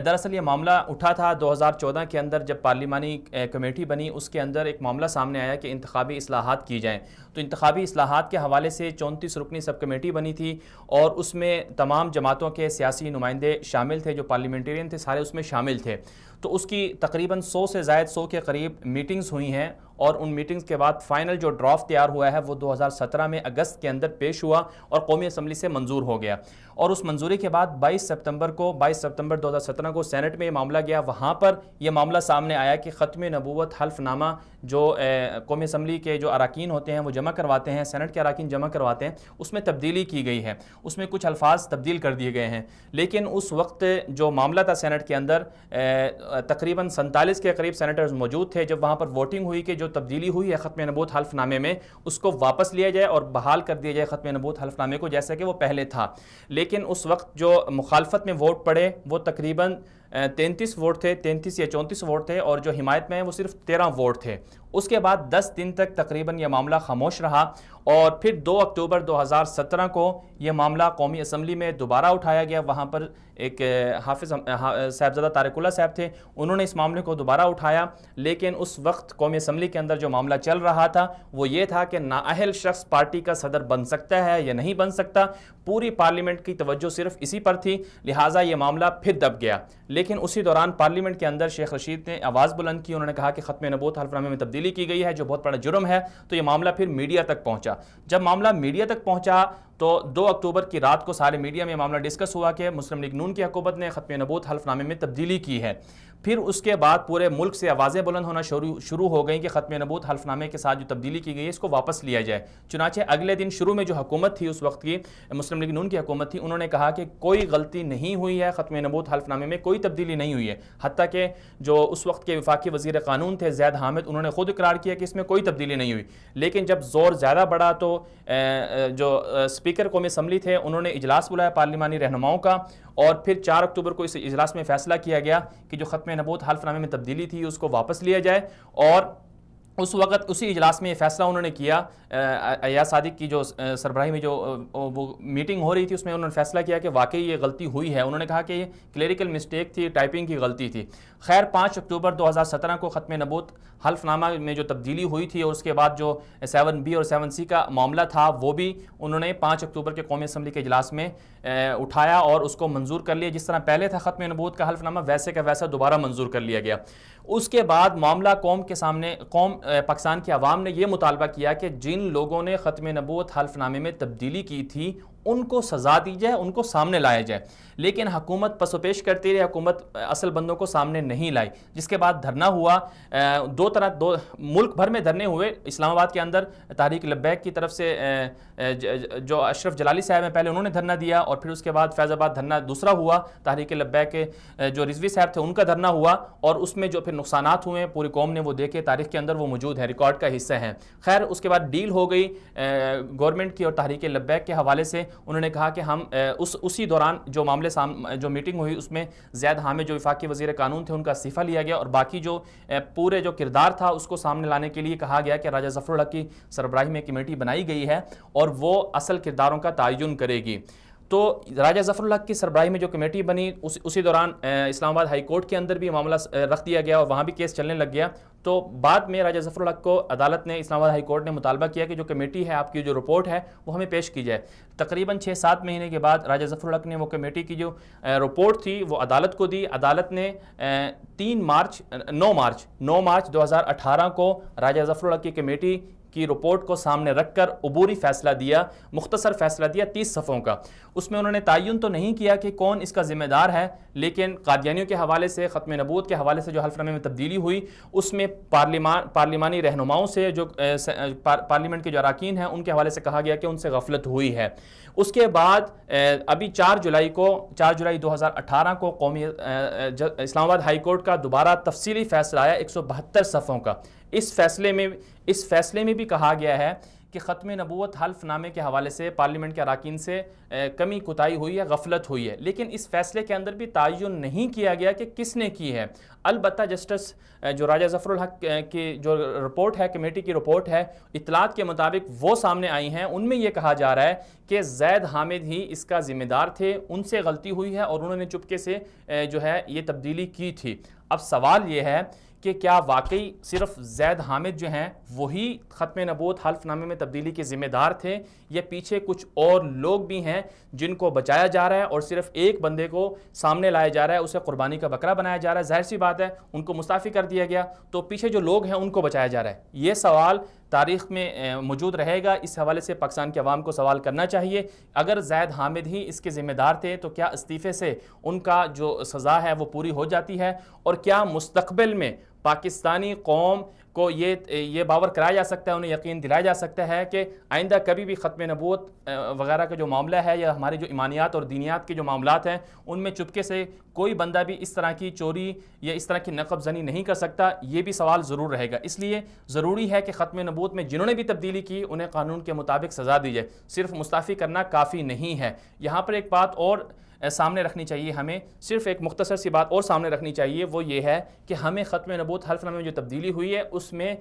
دراصل یہ معاملہ اٹھا تھا 2014 کے اندر جب پارلیمانی کمیٹی بنی. اس کے اندر ایک معاملہ سامنے آیا کہ انتخابی اصلاحات کی جائیں. تو انتخابی اصلاحات کے حوالے سے 34 رکنی سب کمیٹی بنی تھی اور اس میں تمام جماعتوں کے سیاسی نمائندے شامل تھے, جو پارلیمنٹرین تھے سارے اس میں شامل تھے. تو اس کی تقریباً 100 سے زائد 100 کے قریب میٹنگز ہوئی ہیں اور ان میٹنگز کے بعد فائنل جو ڈرافٹ تیار ہوا ہے وہ 2017 میں اگست کے اندر پیش ہوا اور قومی اسمبلی سے منظور ہو گیا. اور اس منظوری کے بعد 22 ستمبر 2017 کو سینٹ میں یہ معاملہ گیا. وہاں پر یہ معاملہ سامنے آیا کہ ختم نبوت حلف نامہ جو قومی اسمبلی کے جو اراکین ہوتے ہیں وہ جمع کرواتے ہیں, سینٹ کے اراکین جمع کرواتے ہیں, اس میں تبدیلی کی گئی ہے, اس میں کچھ الفاظ تبدیل کر دیے گئے ہیں. لیکن اس وقت جو معاملہ تھا سینٹ کے اندر تقریباً 47 کے قریب سینیٹرز موجود تھے. جب وہاں پر ووٹنگ ہوئی کہ جو تبدیلی ہوئی ہے ختم نبوت حلف نامے میں اس کو واپس لیا جائے اور بحال کر دیا جائے ختم نبوت حلف نامے کو جیسا کہ وہ پہلے تھا. لیکن اس وقت جو مخالفت میں ووٹ پڑے وہ تقریباً 33 ووٹ تھے, 33 یا 34 ووٹ تھے, اور جو حمایت میں ہیں وہ صرف 13 ووٹ تھے. اس کے بعد 10 دن تک تقریباً یہ معاملہ خاموش رہا اور پھر 2 اکتوبر 2017 کو یہ معاملہ قومی اسمبلی میں دوبارہ اٹھایا گیا. وہاں پر ایک حافظ صاحبزادہ طارق اللہ صاحب تھے, انہوں نے اس معاملے کو دوبارہ اٹھایا. لیکن اس وقت قومی اسمبلی کے اندر جو معاملہ چل رہا تھا وہ یہ تھا کہ نااہل شخص پارٹی کا صدر بن سکتا ہے یا نہیں بن سکتا. پوری پارلیمنٹ کی توجہ صرف اسی پر تھی, لہٰذا یہ معاملہ پھر دب گیا. لیکن اسی دوران پارلیمنٹ کے اندر شیخ رشید نے آواز بلند کی, انہوں نے کہا کہ ختم نبوت حلف نامے میں تبدیلی کی گئی ہے جو بہت بڑا جرم ہے. تو یہ معاملہ پھر میڈیا تک پہنچا. جب معاملہ میڈیا تک پہنچا تو 2 اکتوبر کی رات کو سارے میڈیا میں معاملہ ڈسکس ہوا کہ مسلم لیگ نون کی حکومت نے ختم نبوت حلف نامے میں تبدیلی کی ہے. پھر اس کے بعد پورے ملک سے آوازیں بلند ہونا شروع ہو گئیں کہ ختم نبوت حلف نامے کے ساتھ جو تبدیلی کی گئی ہے اس کو واپس لیا جائے. چنانچہ اگلے دن شروع میں جو حکومت تھی اس وقت کی مسلم لیگ نون کی حکومت تھی, انہوں نے کہا کہ کوئی غلطی نہیں ہوئی ہے, ختم نبوت حلف نامے میں کوئی تبدیلی نہیں ہوئی ہے. حتیٰ کہ جو اس وقت کے وفاقی وزیر قانون تھے زید حامد, انہوں نے خود اقرار کیا کہ اس میں کوئی تبدیلی نہیں ہوئی. لیکن جب زور زیادہ بڑھا تو جو اسپیکر قومی اسمبلی تھے انہوں نے اجلاس بلایا پارلیمانی رہنماؤں کا, اور پھر 4 اکتوبر کو اس اجلاس میں فیصلہ کیا گیا کہ جو ختم نبوت حلف نامے میں تبدیلی تھی اس کو واپس لیا جائے. اور اس وقت اسی اجلاس میں یہ فیصلہ انہوں نے کیا, ایاز صادق کی جو سربراہی میں جو وہ میٹنگ ہو رہی تھی اس میں انہوں نے فیصلہ کیا کہ واقعی یہ غلطی ہوئی ہے. انہوں نے کہا کہ یہ کلیریکل مسٹیک تھی, ٹائپنگ کی غلطی تھی. خیر 5 اکتوبر 2017 کو ختم نبوت حلف نامہ میں جو تبدیلی ہوئی تھی اور اس کے بعد جو 7B اور 7C کا معاملہ تھا وہ بھی انہوں نے 5 اکتوبر کے قومی اسمبلی کے اجلاس میں اٹھایا اور اس کو منظور کر لیا. جس طرح پہلے تھا ختم نبوت کا حلف نامہ ویسے کا ویسا دوبارہ منظور کر لیا گیا. اس کے بعد معاملہ قوم کے سامنے, پاکستان کی عوام نے یہ مطالبہ کیا کہ جن لوگوں نے ختم نبوت حلف نامے میں تبدیلی کی تھی ان کو سزا دی جائے, ان کو سامنے لایا جائے. لیکن حکومت پس و پیش کرتی رہی, حکومت اصل بندوں کو سامنے نہیں لائی. جس کے بعد دھرنا ہوا, دو ملک بھر میں دھرنے ہوئے. اسلام آباد کے اندر تحریک لبیک کی طرف سے جو اشرف جلالی صاحب ہیں پہلے انہوں نے دھرنا دیا, اور پھر اس کے بعد فیض آباد دھرنا دوسرا ہوا. تحریک لبیک کے جو رضوی صاحب تھے ان کا دھرنا ہوا, اور اس میں جو پھر نقصانات ہوئے پوری قوم نے وہ دیکھے, تاریخ کے اندر وہ موجود ہے, ریکارڈ کا حصہ ہیں. خیر اس کے بعد ڈیل ہو گئی گورنمنٹ کی اور تحریک لبیک کے حوالے سے, انہوں نے کہا کہ ہم اسی دوران جو معاملے جو میٹنگ ہوئی اس میں زید حامد جو وفاقی وزیر قانون تھے ان کا استعفیٰ لیا گیا، اور باقی جو پورے جو کردار تھا اس کو سامنے لانے کے لیے کہا گیا کہ راجہ ظفر الحق کی سربراہی میں کمیٹی بنائی گئی ہے اور وہ اصل کرداروں کا تعین کرے گی۔ تو راجہ ظفر الحق کی سربراہی میں جو کمیٹی بنی اسی دوران اسلام آباد ہائی کورٹ کے اندر بھی معاملہ رکھ دیا گیا اور وہاں بھی کیس چلنے لگ گیا۔ تو بعد میں راجہ ظفر الحق کو عدالت نے، اسلام آباد ہائی کورٹ نے مطالبہ کیا کہ جو کمیٹی ہے آپ کی جو رپورٹ ہے وہ ہمیں پیش کی جائے۔ تقریباً 6-7 مہینے کے بعد راجہ ظفر الحق نے وہ کمیٹی کی جو رپورٹ تھی وہ عدالت کو دی۔ عدالت نے 9 مارچ 2018 کو راجہ ظفر الحق کی کمیٹی کی رپورٹ کو سامنے رکھ کر عبوری فیصلہ دیا، مختصر فیصلہ دیا 30 صفحوں کا۔ اس میں انہوں نے تعین تو نہیں کیا کہ کون اس کا ذمہ دار ہے، لیکن قادیانیوں کے حوالے سے، ختم نبوت کے حوالے سے جو حلف نامے میں تبدیلی ہوئی اس میں پارلیمانی رہنماؤں سے، جو پارلیمنٹ کے جو اراکین ہیں ان کے حوالے سے کہا گیا کہ ان سے غفلت ہوئی ہے۔ اس کے بعد ابھی 4 جولائی 2018 کو قومی اسلام آباد ہائی کورٹ کا دوبارہ تفصیلی فیصلہ آیا 172 صفحوں کا۔ اس فیصلے میں بھی کہا گیا ہے کہ ختم نبوت حلف نامے کے حوالے سے پارلیمنٹ کے اراکین سے کمی کوتاہی ہوئی ہے، غفلت ہوئی ہے، لیکن اس فیصلے کے اندر بھی تعین نہیں کیا گیا کہ کس نے کی ہے۔ البتہ جسٹس جو راجہ ظفر الحق کی جو رپورٹ ہے، کمیٹی کی رپورٹ ہے، اطلاعات کے مطابق وہ سامنے آئی ہیں، ان میں یہ کہا جا رہا ہے کہ زید حامد ہی اس کا ذمہ دار تھے، ان سے غلطی ہوئی ہے اور انہوں نے چپکے سے جو ہے یہ تبدیلی کی تھی۔ اب سوال یہ ہے کہ کیا واقعی صرف زید حامد جو ہیں وہی ختم نبوت حلف نامے میں تبدیلی کے ذمہ دار تھے، یا پیچھے کچھ اور لوگ بھی ہیں جن کو بچایا جا رہا ہے اور صرف ایک بندے کو سامنے لایا جا رہا ہے، اسے قربانی کا بکرا بنایا جا رہا ہے؟ ظاہر سی بات ہے ان کو مستعفی کر دیا گیا تو پیچھے جو لوگ ہیں ان کو بچایا جا رہا ہے۔ یہ سوال تاریخ میں موجود رہے گا، اس حوالے سے پاکستان کے عوام کو سوال کرنا چاہیے۔ اگر زید حامد ہی اس کے ذمہ دار تھے تو کیا استعفے سے ان کا جو سزا ہے وہ پوری ہو جاتی ہے، اور کیا مستقبل میں پاکستانی قوم کو یہ باور کرایا جا سکتا ہے، انہیں یقین دلایا جا سکتا ہے کہ آئندہ کبھی بھی ختم نبوت وغیرہ کا جو معاملہ ہے یا ہماری جو ایمانیات اور دینیات کے جو معاملات ہیں ان میں چپکے سے کوئی بندہ بھی اس طرح کی چوری یا اس طرح کی نقب زنی نہیں کر سکتا؟ یہ بھی سوال ضرور رہے گا۔ اس لیے ضروری ہے کہ ختم نبوت میں جنہوں نے بھی تبدیلی کی انہیں قانون کے مطابق سزا دی جائے، صرف مستعفی کرنا کافی نہیں ہے۔ یہاں پر ایک بات اور سامنے رکھنی چاہیے، ہمیں صرف ایک مختصر سی بات اور سامنے رکھنی چاہیے، وہ یہ ہے کہ ہمیں ختم نبوت حلف نامے میں جو تبدیلی ہوئی ہے اس میں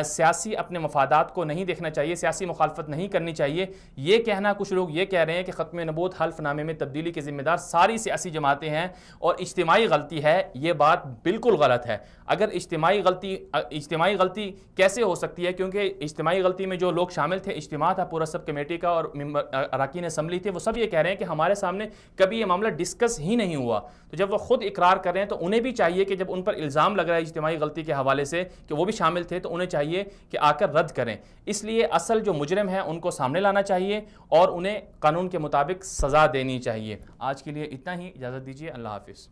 سیاسی اپنے مفادات کو نہیں دیکھنا چاہیے، سیاسی مخالفت نہیں کرنی چاہیے۔ یہ کہنا، کچھ لوگ یہ کہہ رہے ہیں کہ ختم نبوت حلف نامے میں تبدیلی کے ذمہ دار ساری سیاسی جماعتیں ہیں اور اجتماعی غلطی ہے، یہ بات بالکل غلط ہے۔ اگر اجتماعی غلطی کیسے ہو سکتی ہے؟ کیونکہ اجتماعی غلطی میں جو لوگ شامل تھے، اجتماع تھا پورا سب کمیٹی کا اور اراکین اسمبلی تھے، وہ سب یہ کہہ رہے ہیں کہ ہمارے سامنے کبھی یہ معاملہ ڈسکس ہی نہیں ہوا۔ تو جب وہ خود اقرار کر رہے ہیں تو انہیں بھی چاہیے کہ جب ان پر الزام لگ رہا ہے اجتماعی غلطی کے حوالے سے کہ وہ بھی شامل تھے تو انہیں چاہیے کہ آ کر رد کریں۔ اس لیے اصل جو مجرم ہیں ان کو سامنے لانا چاہیے اور انہیں قانون کے مطابق سزا دینی چاہیے۔ آج کے لیے اتنا ہی، اجازت دیجیے، اللہ حافظ۔